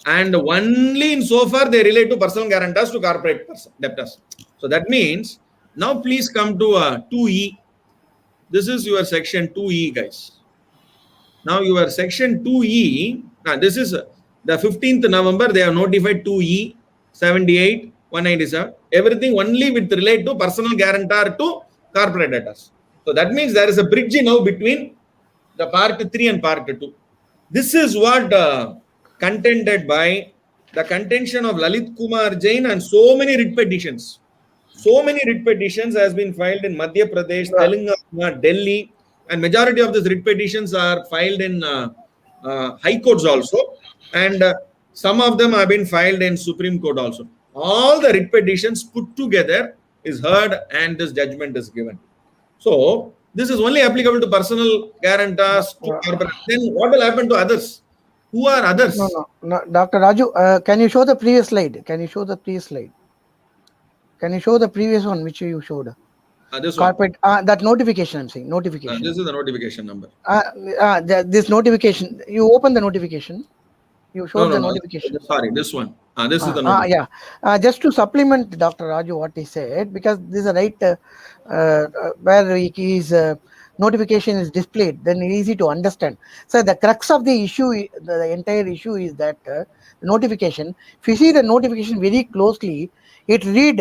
[SPEAKER 1] and only in so far they relate to personal guarantors to corporate debtors. So that means now please come to 2E. This is your section 2E, guys. Now your section 2E, this is the 15th November, they have notified 2E, 78, 197, everything only with relate to personal guarantor to corporate debtors. So that means there is a bridge now between the part 3 and part 2. This is what contended by the contention of Lalit Kumar Jain and so many writ petitions. So many writ petitions has been filed in Madhya Pradesh, Telangana, Delhi, and majority of these writ petitions are filed in high courts also, and some of them have been filed in Supreme Court also. All the writ petitions put together is heard and this judgment is given. So this is only applicable to personal guarantors to corporate. Then what will happen to others? Who are others?
[SPEAKER 3] No, Dr. Raju, can you show the previous slide? Can you show the previous slide? Can you show the previous one which you showed?
[SPEAKER 1] This
[SPEAKER 3] corporate, that notification I'm saying, notification.
[SPEAKER 1] This is the notification number.
[SPEAKER 3] This notification, you open the notification. You showed the notification.
[SPEAKER 1] Sorry, this one. This is the notification.
[SPEAKER 3] Yeah. Just to supplement Dr. Raju what he said, because this is a right where his notification is displayed, then it's easy to understand. So the crux of the issue, the entire issue is that the notification, if you see the notification very closely, it read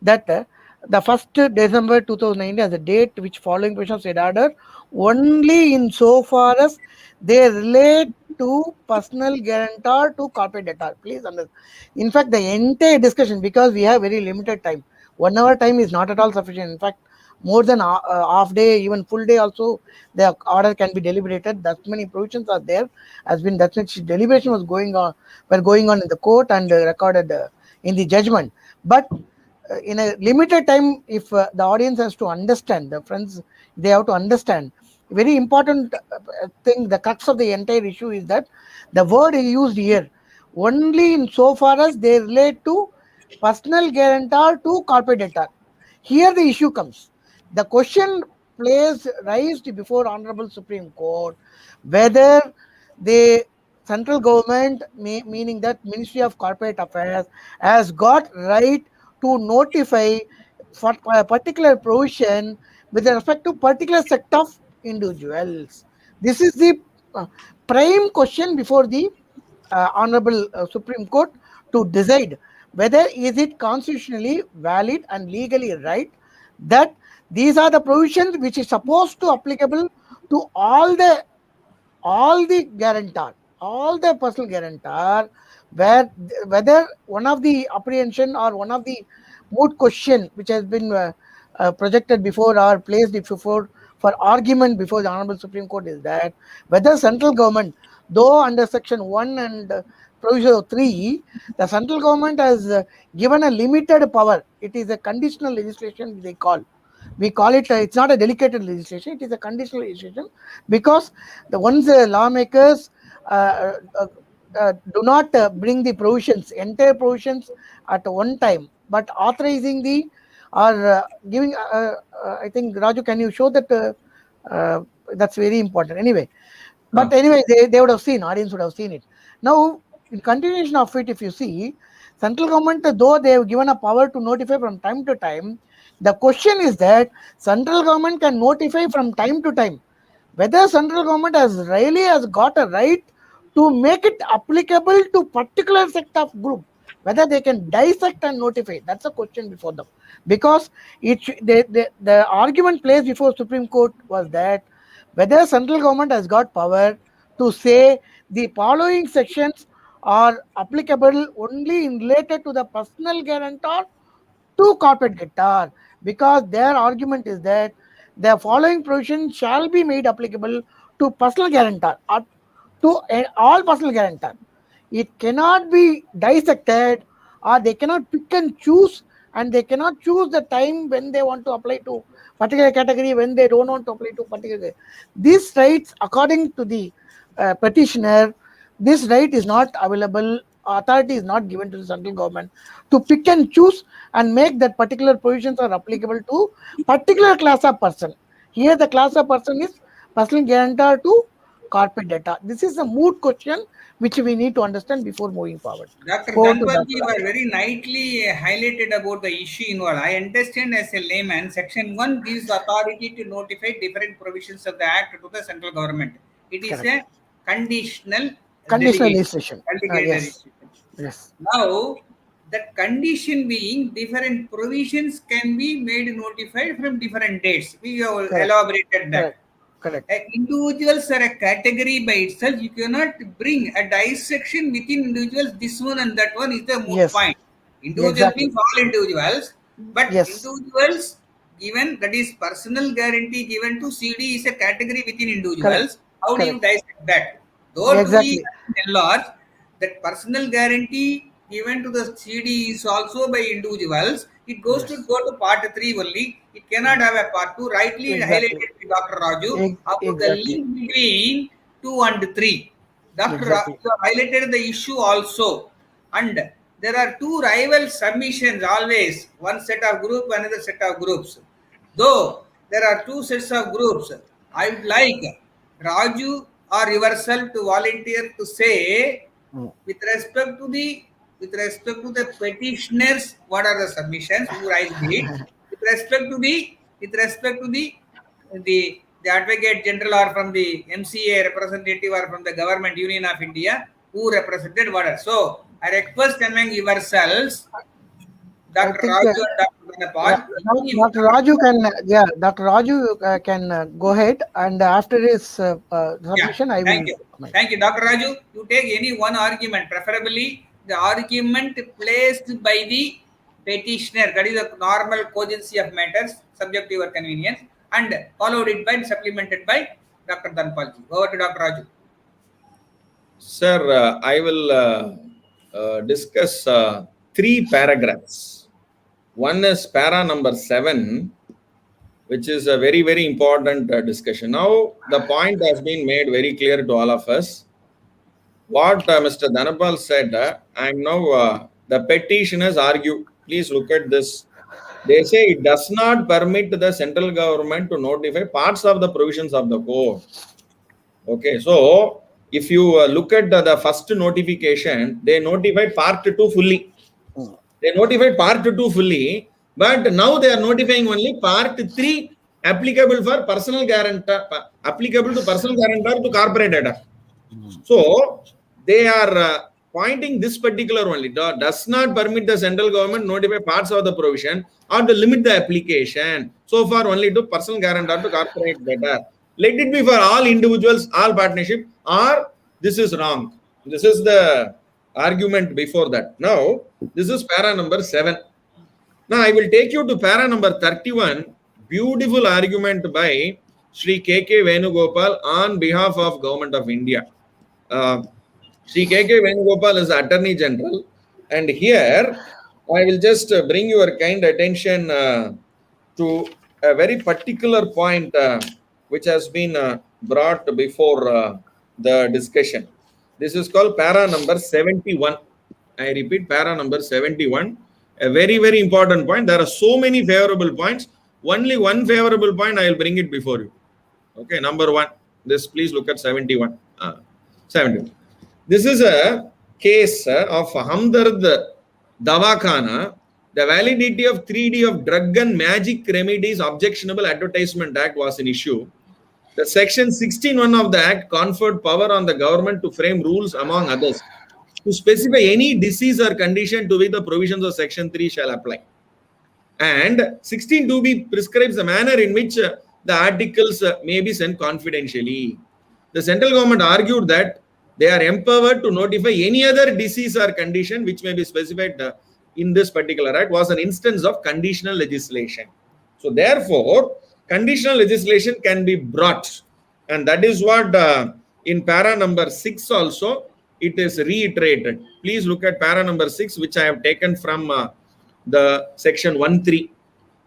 [SPEAKER 3] that the 1st December 2019 as a date which following provision of said order only in so far as they relate to personal guarantor to corporate debtor. Please understand. In fact, the entire discussion, because we have very limited time, 1 hour time is not at all sufficient. In fact, more than half day, even full day also, the order can be deliberated. That many provisions are there. Has been that much deliberation was going on in the court and recorded in the judgment. But in a limited time, if the audience has to understand, the friends, they have to understand. Very important thing, the crux of the entire issue is that the word used here only in so far as they relate to personal guarantor to corporate debtor. Here the issue comes. The question raised before Honorable Supreme Court whether the central government, meaning that Ministry of Corporate Affairs, has got right to notify for a particular provision with respect to particular set of individuals. This is the prime question before the Honorable Supreme Court to decide whether is it constitutionally valid and legally right that these are the provisions which is supposed to applicable to all the guarantor, all the personal guarantor, whether one of the apprehension or one of the moot question which has been projected before or placed before for argument before the Honorable Supreme Court is that whether central government, though under section 1 and provision 3, the central government has given a limited power. It is a conditional legislation they call. We call it, it's not a delegated legislation, it is a conditional legislation, because the ones lawmakers do not bring the provisions, entire provisions at one time, but authorizing the or giving, I think, Raju, can you show that? That's very important. Anyway, but anyway, they would have seen, audience would have seen it. Now, in continuation of it, if you see, central government, though they have given a power to notify from time to time, the question is that central government can notify from time to time. Whether central government has got a right to make it applicable to particular set of group, whether they can dissect and notify, that's a question before them. Because the argument placed before Supreme Court was that whether central government has got power to say the following sections are applicable only in related to the personal guarantor to corporate debtor, because their argument is that the following provision shall be made applicable to personal guarantor or to all personal guarantor. It cannot be dissected, or they cannot pick and choose, and they cannot choose the time when they want to apply to particular category, when they don't want to apply to particular. These rights, according to the petitioner, this right is not available. Authority is not given to the central government to pick and choose and make that particular provisions are applicable to particular class of person. Here the class of person is personal guarantor to corporate data? This is a moot question which we need to understand before moving forward.
[SPEAKER 2] Dr.
[SPEAKER 3] Over to
[SPEAKER 2] Dhanpal ji,
[SPEAKER 3] Dr.
[SPEAKER 2] were very nicely highlighted about the issue involved. I understand as a layman, Section 1 gives authority to notify different provisions of the Act to the central government. It is
[SPEAKER 3] Correct.
[SPEAKER 2] a conditional
[SPEAKER 3] Conditional
[SPEAKER 2] delegation.
[SPEAKER 3] registration. Yes. Yes.
[SPEAKER 2] Now, that condition being different provisions can be made notified from different dates. We have
[SPEAKER 3] Correct.
[SPEAKER 2] elaborated that.
[SPEAKER 3] Correct.
[SPEAKER 2] Individuals are a category by itself. You cannot bring a dissection within individuals. This one and that one is the moot
[SPEAKER 3] Yes.
[SPEAKER 2] point. Individual
[SPEAKER 3] Exactly.
[SPEAKER 2] means all individuals, but
[SPEAKER 3] Yes.
[SPEAKER 2] individuals given, that is personal guarantee given to CD is a category within individuals.
[SPEAKER 3] Correct.
[SPEAKER 2] How do you
[SPEAKER 3] Correct.
[SPEAKER 2] dissect that? Though
[SPEAKER 3] Exactly.
[SPEAKER 2] to the enlarge, that personal guarantee given to the CD is also by individuals. It goes to go to part 3 only. It cannot have a part 2. Rightly
[SPEAKER 3] Exactly.
[SPEAKER 2] highlighted by Dr. Raju about the
[SPEAKER 3] Exactly.
[SPEAKER 2] link between 2 and 3. Dr.
[SPEAKER 3] Exactly.
[SPEAKER 2] Raju highlighted the issue also. And there are two rival submissions always. One set of group, another set of groups. Though there are two sets of groups, I would like Raju or yourself to volunteer to say with respect to the petitioners, what are the submissions, who raised it, with respect to the advocate general or from the MCA representative or from the government union of India, who represented what are. So I request among yourselves, Dr. Raju and Dr. Dhanpal.
[SPEAKER 3] Dr. Raju can, Dr. Raju can go ahead, and after his submission, I will.
[SPEAKER 2] Thank you. Thank you, Dr. Raju. You take any one argument, preferably the argument placed by the petitioner, that is the normal cogency of matters, subject to your convenience, and followed it by and supplemented by Dr. Dhanpal. Over to Dr. Raju.
[SPEAKER 1] Sir, I will discuss 3 paragraphs. One is para number 7, which is a very, very important discussion. Now, the point has been made very clear to all of us. What Mr. Dhanapal said, I'm now, the petitioners argue, please look at this. They say it does not permit the central government to notify parts of the provisions of the code. Okay, so if you look at the first notification, they notified part 2 fully. They notified part 2 fully, but now they are notifying only part 3 applicable for personal guarantor, applicable to personal guarantor to corporate data. So they are pointing this particular only, does not permit the central government notify parts of the provision or to limit the application. So far only to personal guarantor to corporate data. Let it be for all individuals, all partnership, or this is wrong. This is the argument before that. Now, this is para number 7. Now, I will take you to para number 31. Beautiful argument by Sri K.K. Venugopal on behalf of Government of India. Sri K.K. Venugopal is Attorney General. And here, I will just bring your kind attention to a very particular point which has been brought before the discussion. This is called para number 71. I repeat, para number 71. A very, very important point. There are so many favorable points. Only one favorable point, I will bring it before you. Okay, number 1. This, please look at 71. 71. This is a case of Hamdard Davakhana. The validity of 3D of Drug and Magic Remedies Objectionable Advertisement Act was an issue. The section 16(1) of the Act conferred power on the government to frame rules, among others, to specify any disease or condition to which the provisions of section 3 shall apply. And 16(2)(b) prescribes the manner in which the articles may be sent confidentially. The central government argued that they are empowered to notify any other disease or condition which may be specified in this particular act was an instance of conditional legislation. So therefore, conditional legislation can be brought, and that is what in para number 6 also it is reiterated. Please look at para number 6, which I have taken from the section 1(3).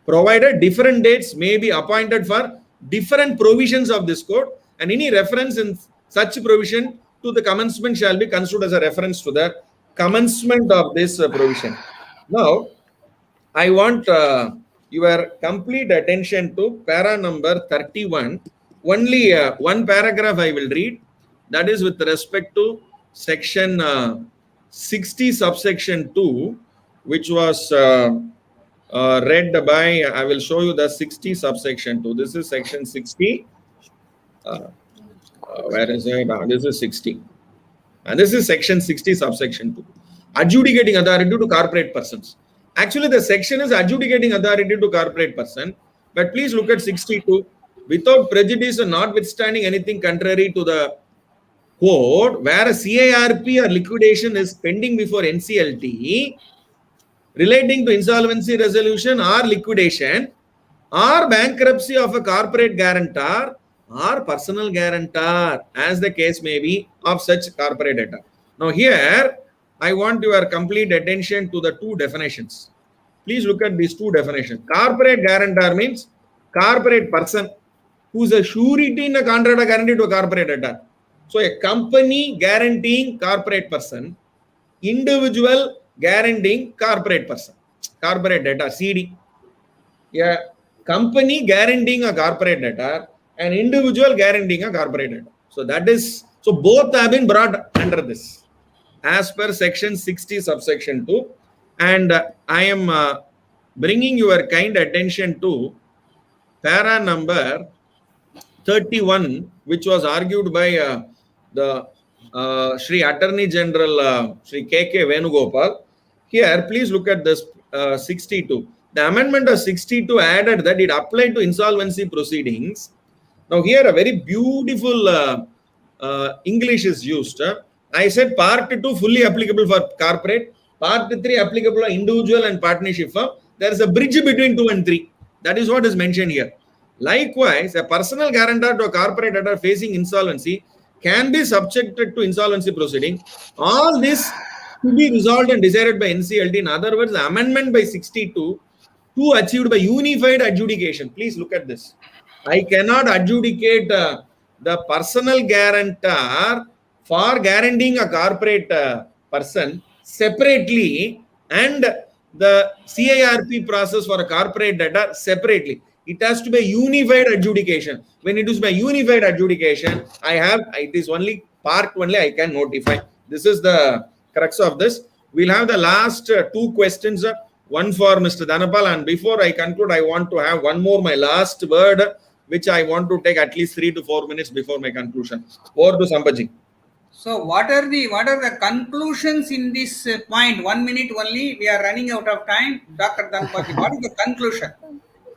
[SPEAKER 1] Provided different dates may be appointed for different provisions of this code, and any reference in such provision to the commencement shall be considered as a reference to the commencement of this provision. Now, I want your complete attention to para number 31. Only one paragraph I will read. that is with respect to section 60 subsection 2, which was read by, I will show you the 60 subsection 2. This is section 60. Where is it? This is 60. And this is section 60 subsection 2. Adjudicating authority to corporate persons. Actually, the section is adjudicating authority to corporate person. But please look at 62. Without prejudice and notwithstanding anything contrary to the code, where a CIRP or liquidation is pending before NCLT relating to insolvency resolution or liquidation or bankruptcy of a corporate guarantor or personal guarantor, as the case may be, of such corporate debtor. Now here, I want your complete attention to the two definitions. Please look at these two definitions. Corporate guarantor means corporate person who is a surety in a contract or guarantee to a corporate debtor. So a company guaranteeing corporate person, individual guaranteeing corporate person, corporate debtor, CD. A company guaranteeing a corporate debtor, an individual guaranteeing a corporate debtor. So that is, so both have been brought under this as per section 60 subsection 2. And I am bringing your kind attention to para number 31, which was argued by the Shri Attorney General Shri K.K. Venugopal. Here, please look at this 62. The amendment of 62 added that it applied to insolvency proceedings. Now here a very beautiful English is used. I said part 2 fully applicable for corporate, part 3 applicable for individual and partnership firm. There is a bridge between 2 and 3. That is what is mentioned here. Likewise, a personal guarantor to a corporate debtor facing insolvency can be subjected to insolvency proceeding. All this to be resolved and decided by NCLT. In other words, the amendment by 62 to achieved by unified adjudication. Please look at this. I cannot adjudicate the personal guarantor for guaranteeing a corporate person separately and the CIRP process for a corporate debtor separately. It has to be a unified adjudication. When it is by unified adjudication, it is only part only I can notify. This is the crux of this. We'll have the last two questions, one for Mr. Dhanapal, and before I conclude, I want to have one more, my last word, which I want to take at least 3 to 4 minutes before my conclusion. Over to Sampaji.
[SPEAKER 2] So what are the conclusions in this point? 1 minute only. We are running out of time. Dr. Dhanapal, what is the conclusion?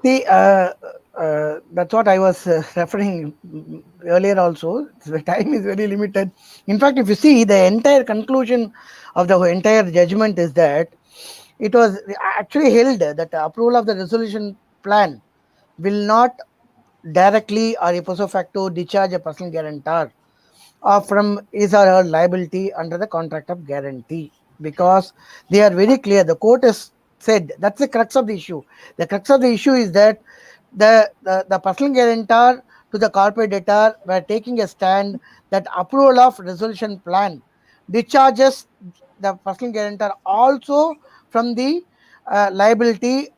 [SPEAKER 3] See, that's what I was referring earlier also. The time is very limited. In fact, if you see, the entire conclusion of the entire judgment is that it was actually held that the approval of the resolution plan will not directly or ipso facto discharge a personal guarantor from his or her liability under the contract of guarantee, because they are very clear. The court has said that's the crux of the issue. The crux of the issue is that the personal guarantor to the corporate debtor were taking a stand that approval of resolution plan discharges the personal guarantor also from the liability,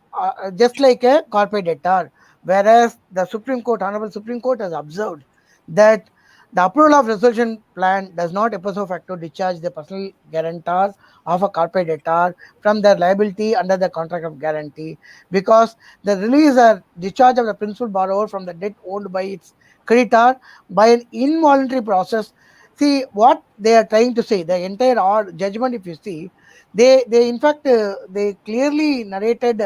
[SPEAKER 3] just like a corporate debtor. Whereas the Supreme Court, Honorable Supreme Court, has observed that the approval of resolution plan does not ipso facto discharge the personal guarantor of a corporate debtor from their liability under the contract of guarantee, because the release or discharge of the principal borrower from the debt owned by its creditor by an involuntary process. See what they are trying to say. The entire judgment, if you see, they in fact they clearly narrated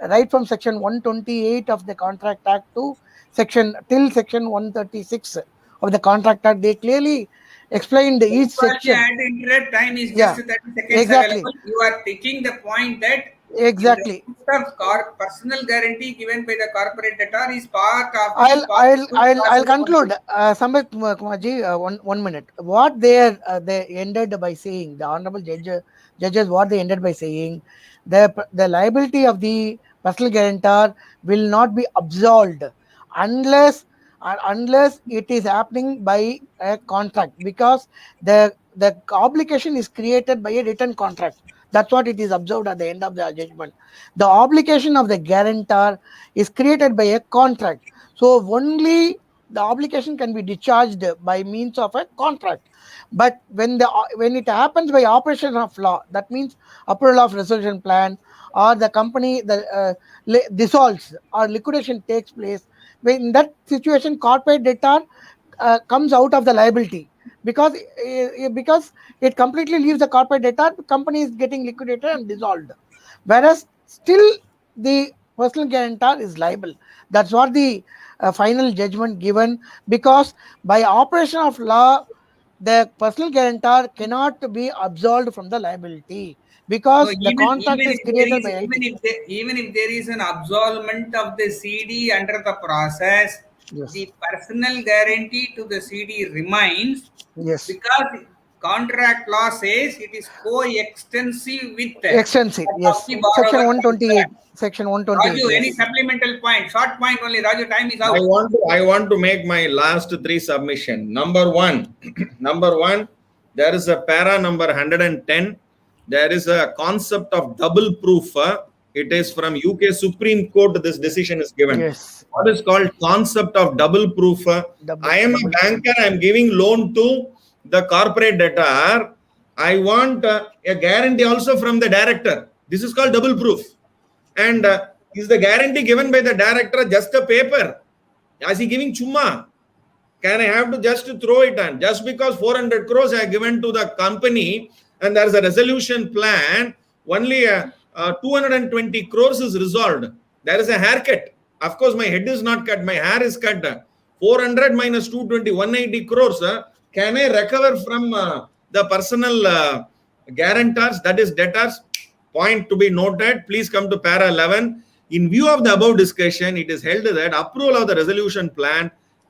[SPEAKER 3] right from section 128 of the Contract Act to section 136 of the Contract Act. They clearly explained each section.
[SPEAKER 2] Interrupt, time is just 30 seconds
[SPEAKER 3] exactly.
[SPEAKER 2] Available. You are taking the point that
[SPEAKER 3] exactly
[SPEAKER 2] personal guarantee given by the corporate debtor is part of.
[SPEAKER 3] I'll conclude. Sambit Kumarji, 1 minute. What they ended by saying, the honorable judges, what they ended by saying, the liability of the personal guarantor will not be absolved unless it is happening by a contract, because the obligation is created by a written contract. That's what it is observed at the end of the judgment. The obligation of the guarantor is created by a contract. So only the obligation can be discharged by means of a contract. But when it happens by operation of law, that means approval of resolution plan, or the company dissolves or liquidation takes place, in that situation corporate debtor comes out of the liability, because it completely leaves the corporate debtor, company is getting liquidated and dissolved, whereas still the personal guarantor is liable. That's what the final judgment given, because by operation of law the personal guarantor cannot be absolved from the liability,
[SPEAKER 2] So
[SPEAKER 3] because the
[SPEAKER 2] even
[SPEAKER 3] contract is created by entity.
[SPEAKER 2] even if there is an absolvement of the CD under the process,
[SPEAKER 3] Yes,
[SPEAKER 2] the personal guarantee to the CD remains,
[SPEAKER 3] yes,
[SPEAKER 2] because contract law says it is co-extensive with that
[SPEAKER 3] extensive,
[SPEAKER 2] of
[SPEAKER 3] yes,
[SPEAKER 2] the
[SPEAKER 3] section
[SPEAKER 2] borrower
[SPEAKER 3] 128,
[SPEAKER 2] contract.
[SPEAKER 3] section 128,
[SPEAKER 2] Raju, any
[SPEAKER 3] yes.
[SPEAKER 2] supplemental point? Short point only. Raju, time is
[SPEAKER 1] I
[SPEAKER 2] out.
[SPEAKER 1] want to I want to make my last three submission. Number one, number one, there is a para number 110. There is a concept of double proof. It is from UK Supreme Court. This decision is given.
[SPEAKER 3] Yes,
[SPEAKER 1] What is called concept of double proof? I am a
[SPEAKER 3] double
[SPEAKER 1] banker. I am giving loan to the corporate debtor. I want a guarantee also from the director. This is called double proof. And is the guarantee given by the director just a paper? Is he giving chumma? Can I have to just throw it on? Just because 400 crores I given to the company and there is a resolution plan, only 220 crores is resolved. There is a haircut. Of course, my head is not cut, my hair is cut. 400 minus 220, 180 crores. Can I recover from the personal guarantors, that is debtors? Point to be noted. Please come to para 11. In view of the above discussion, it is held that approval of the resolution plan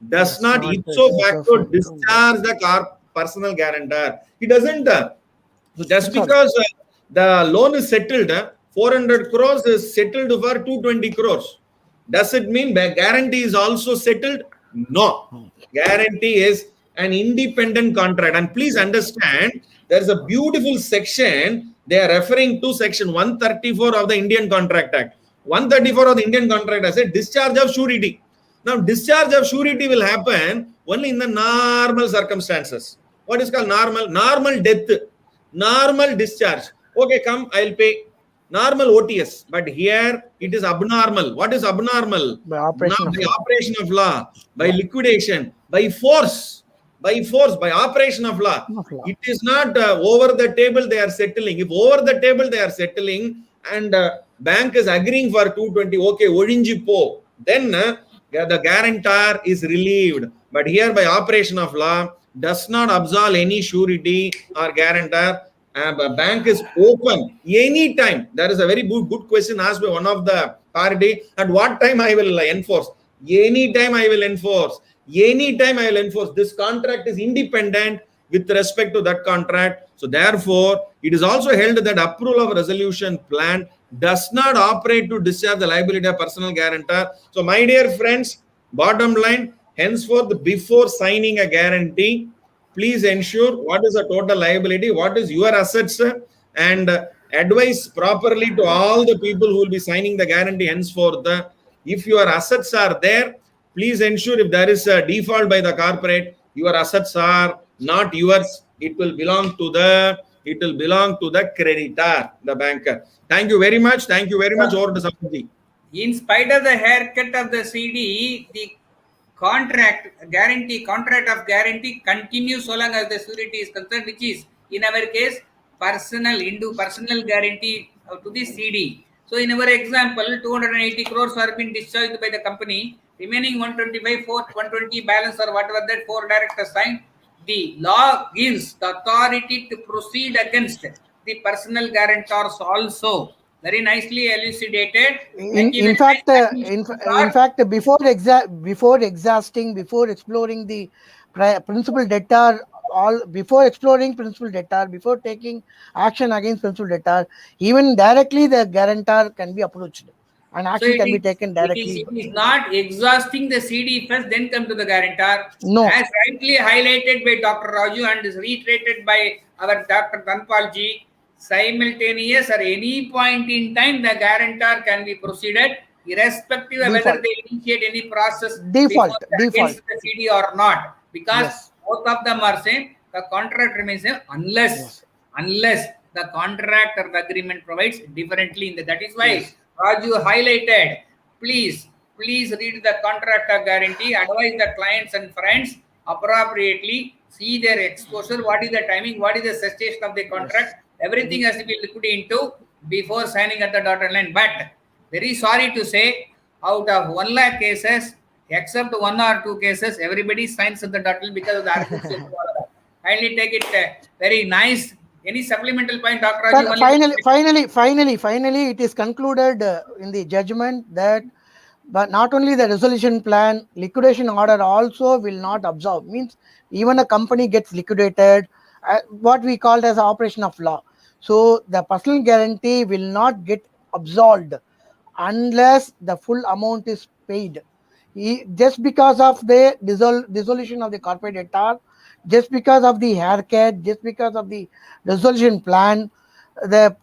[SPEAKER 1] does
[SPEAKER 3] Yes,
[SPEAKER 1] not
[SPEAKER 3] not
[SPEAKER 1] ipso
[SPEAKER 3] ipso
[SPEAKER 1] facto
[SPEAKER 3] facto.
[SPEAKER 1] discharge the personal guarantor. It doesn't. So just
[SPEAKER 3] That's all.
[SPEAKER 1] because the loan is settled, 400 crores is settled for 220 crores. Does it mean the guarantee is also settled? No. Guarantee is an independent contract. And please understand, there is a beautiful section. They are referring to section 134 of the Indian Contract Act. 134 of the Indian Contract Act says discharge of surety. Now, discharge of surety will happen only in the normal circumstances. What is called normal? Normal death, normal discharge. Okay, come, I'll pay. Normal OTS, but here it is abnormal. What is abnormal?
[SPEAKER 3] By operation of
[SPEAKER 1] By
[SPEAKER 3] law.
[SPEAKER 1] operation of law, by liquidation, by force, by operation of law.
[SPEAKER 3] Of law.
[SPEAKER 1] It is not over the table they are settling. If over the table they are settling and bank is agreeing for 220, okay, orinji po, then the guarantor is relieved. But here by operation of law does not absolve any surety or guarantor. Bank is open anytime. There is a very good question asked by one of the party. At what time I will enforce? Anytime I will enforce. Anytime I will enforce. This contract is independent with respect to that contract. So therefore, it is also held that approval of resolution plan does not operate to discharge the liability of personal guarantor. So my dear friends, bottom line, henceforth, before signing a guarantee, please ensure what is the total liability, what is your assets, and advise properly to all the people who will be signing the guarantee henceforth. If your assets are there, please ensure if there is a default by the corporate, your assets are not yours. It will belong to the creditor, the banker. Thank you very much. Thank you very much. Over to Sampath.
[SPEAKER 2] In spite of the haircut of the CD, the contract of guarantee continues so long as the surety is concerned, which is in our case personal guarantee to the CD. So in our example, 280 crores are being discharged by the company, remaining 125, 120 balance or whatever that 4 directors signed. The law gives the authority to proceed against the personal guarantors also. Very nicely elucidated.
[SPEAKER 3] In fact, before exhausting, before exploring the principal debtor, before exploring principal debtor, before taking action against principal debtor, even directly the guarantor can be approached and action can be taken directly.
[SPEAKER 2] It is not exhausting the CD first, then come to the guarantor.
[SPEAKER 3] No.
[SPEAKER 2] As rightly highlighted by Dr. Raju and is reiterated by our Dr. Dhanpal ji, simultaneous or any point in time, the guarantor can be proceeded irrespective of whether they initiate any process
[SPEAKER 3] Default.
[SPEAKER 2] against the CD or not, because
[SPEAKER 3] Yes.
[SPEAKER 2] both of them are same. The contract remains same unless the contract or the agreement provides differently in the. That is why Raju highlighted. Please read the contract or guarantee. Advise the clients and friends appropriately. See their exposure. What is the timing? What is the cessation of the contract? Everything has to be looked into before signing at the dotted line. But very sorry to say, out of 1 lakh cases, except 1 or 2 cases, everybody signs at the dotted line because of the artificial. Kindly take it very nice. Any supplemental point, Dr. Raju?
[SPEAKER 3] Sir, finally, it is concluded in the judgment that, but not only the resolution plan, liquidation order also will not absolve. Means even a company gets liquidated, what we called as operation of law. So the personal guarantee will not get absolved unless the full amount is paid. Just because of the dissolution of the corporate debtor, just because of the haircut, just because of the resolution plan, the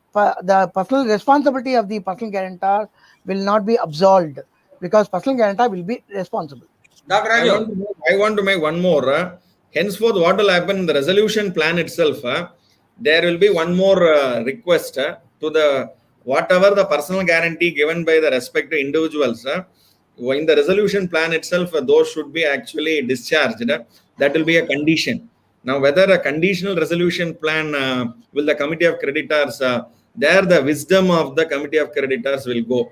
[SPEAKER 3] personal responsibility of the personal guarantor will not be absolved, because personal guarantor will be responsible.
[SPEAKER 2] Dr. Raju.
[SPEAKER 1] I want to make one more. Henceforth, what will happen in the resolution plan itself? There will be one more request to the whatever the personal guarantee given by the respective individuals. In the resolution plan itself, those should be actually discharged. That will be a condition. Now, whether a conditional resolution plan will the committee of creditors, there the wisdom of the committee of creditors will go.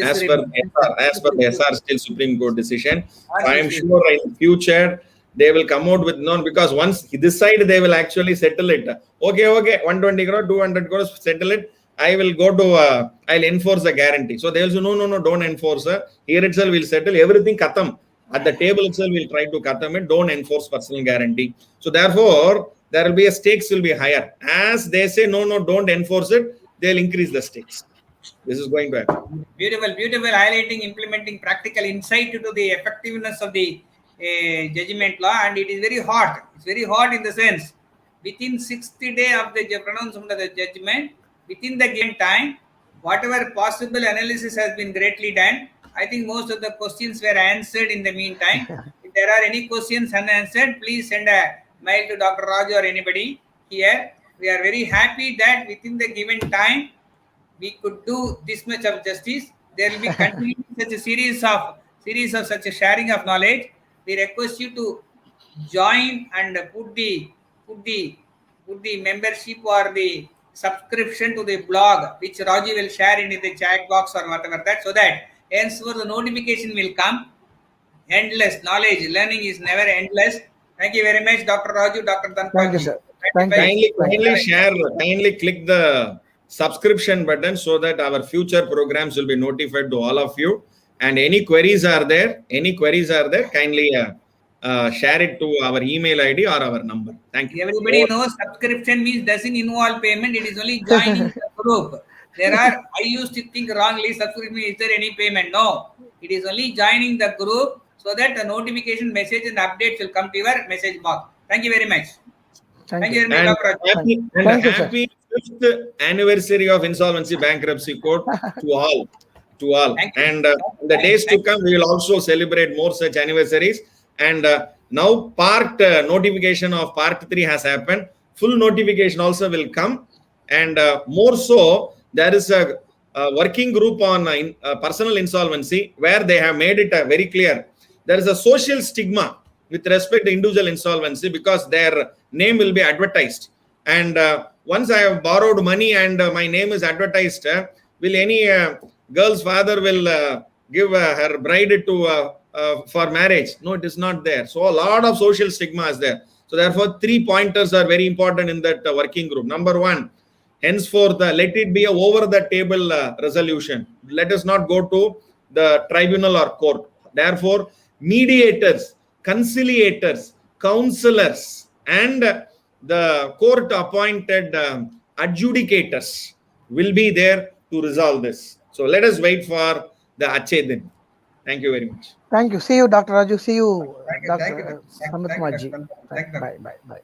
[SPEAKER 1] As per the SR still Supreme Court decision. So I am sure in future they will come out with none, because once this side they will actually settle it. Okay, 120 crore, 200 crores, settle it. I will go to, I'll enforce the guarantee. So they will say, no, don't enforce. Here itself we'll settle everything. Khatam. At the table itself we'll try to khatam it. Don't enforce personal guarantee. So therefore, there will be a stakes will be higher. As they say, no, don't enforce it, they'll increase the stakes. This is going to happen.
[SPEAKER 2] Beautiful, highlighting, implementing practical insight into the effectiveness of the judgment law, and it is very hot. It's very hot in the sense, within 60 days of the pronouncement of the judgment, within the given time, whatever possible analysis has been greatly done. I think most of the questions were answered in the meantime. If there are any questions unanswered, please send a mail to Dr. Raju or anybody here. We are very happy that within the given time, we could do this much of justice. There will be continuing such a series of such a sharing of knowledge. We request you to join and put the membership or the subscription to the blog, which Raji will share in the chat box or whatever that, so that henceforth the notification will come. Endless knowledge, learning is never endless. Thank you very much, Dr. Raju, Dr. Dhanpal.
[SPEAKER 3] Thank you, sir. Kindly
[SPEAKER 1] share, kindly click the subscription button so that our future programs will be notified to all of you. And any queries are there, kindly share it to our email ID or our number. Thank you.
[SPEAKER 2] Everybody knows subscription means doesn't involve payment. It is only joining the group. I used to think wrongly, subscription, is there any payment? No, it is only joining the group so that the notification message and updates will come to your message box. Thank you very much. Thank you very much, Dr.
[SPEAKER 1] Raju. Happy 5th anniversary of Insolvency Bankruptcy Court to all. And in the days to come, we will also celebrate more such anniversaries. And now notification of part 3 has happened. Full notification also will come. And more so, there is a working group on personal insolvency where they have made it very clear. There is a social stigma with respect to individual insolvency because their name will be advertised. And once I have borrowed money and my name is advertised, will any girl's father will give her bride to for marriage? No, it is not there. So a lot of social stigma is there. So therefore, 3 pointers are very important in that working group. Number 1, henceforth, let it be a over-the-table resolution. Let us not go to the tribunal or court. Therefore, mediators, conciliators, counselors, and the court-appointed adjudicators will be there to resolve this. So let us wait for the Achedin. Thank you very much.
[SPEAKER 3] Thank you. See you, Dr. Raju. See you, Dr. Sampath Kumar ji. Bye.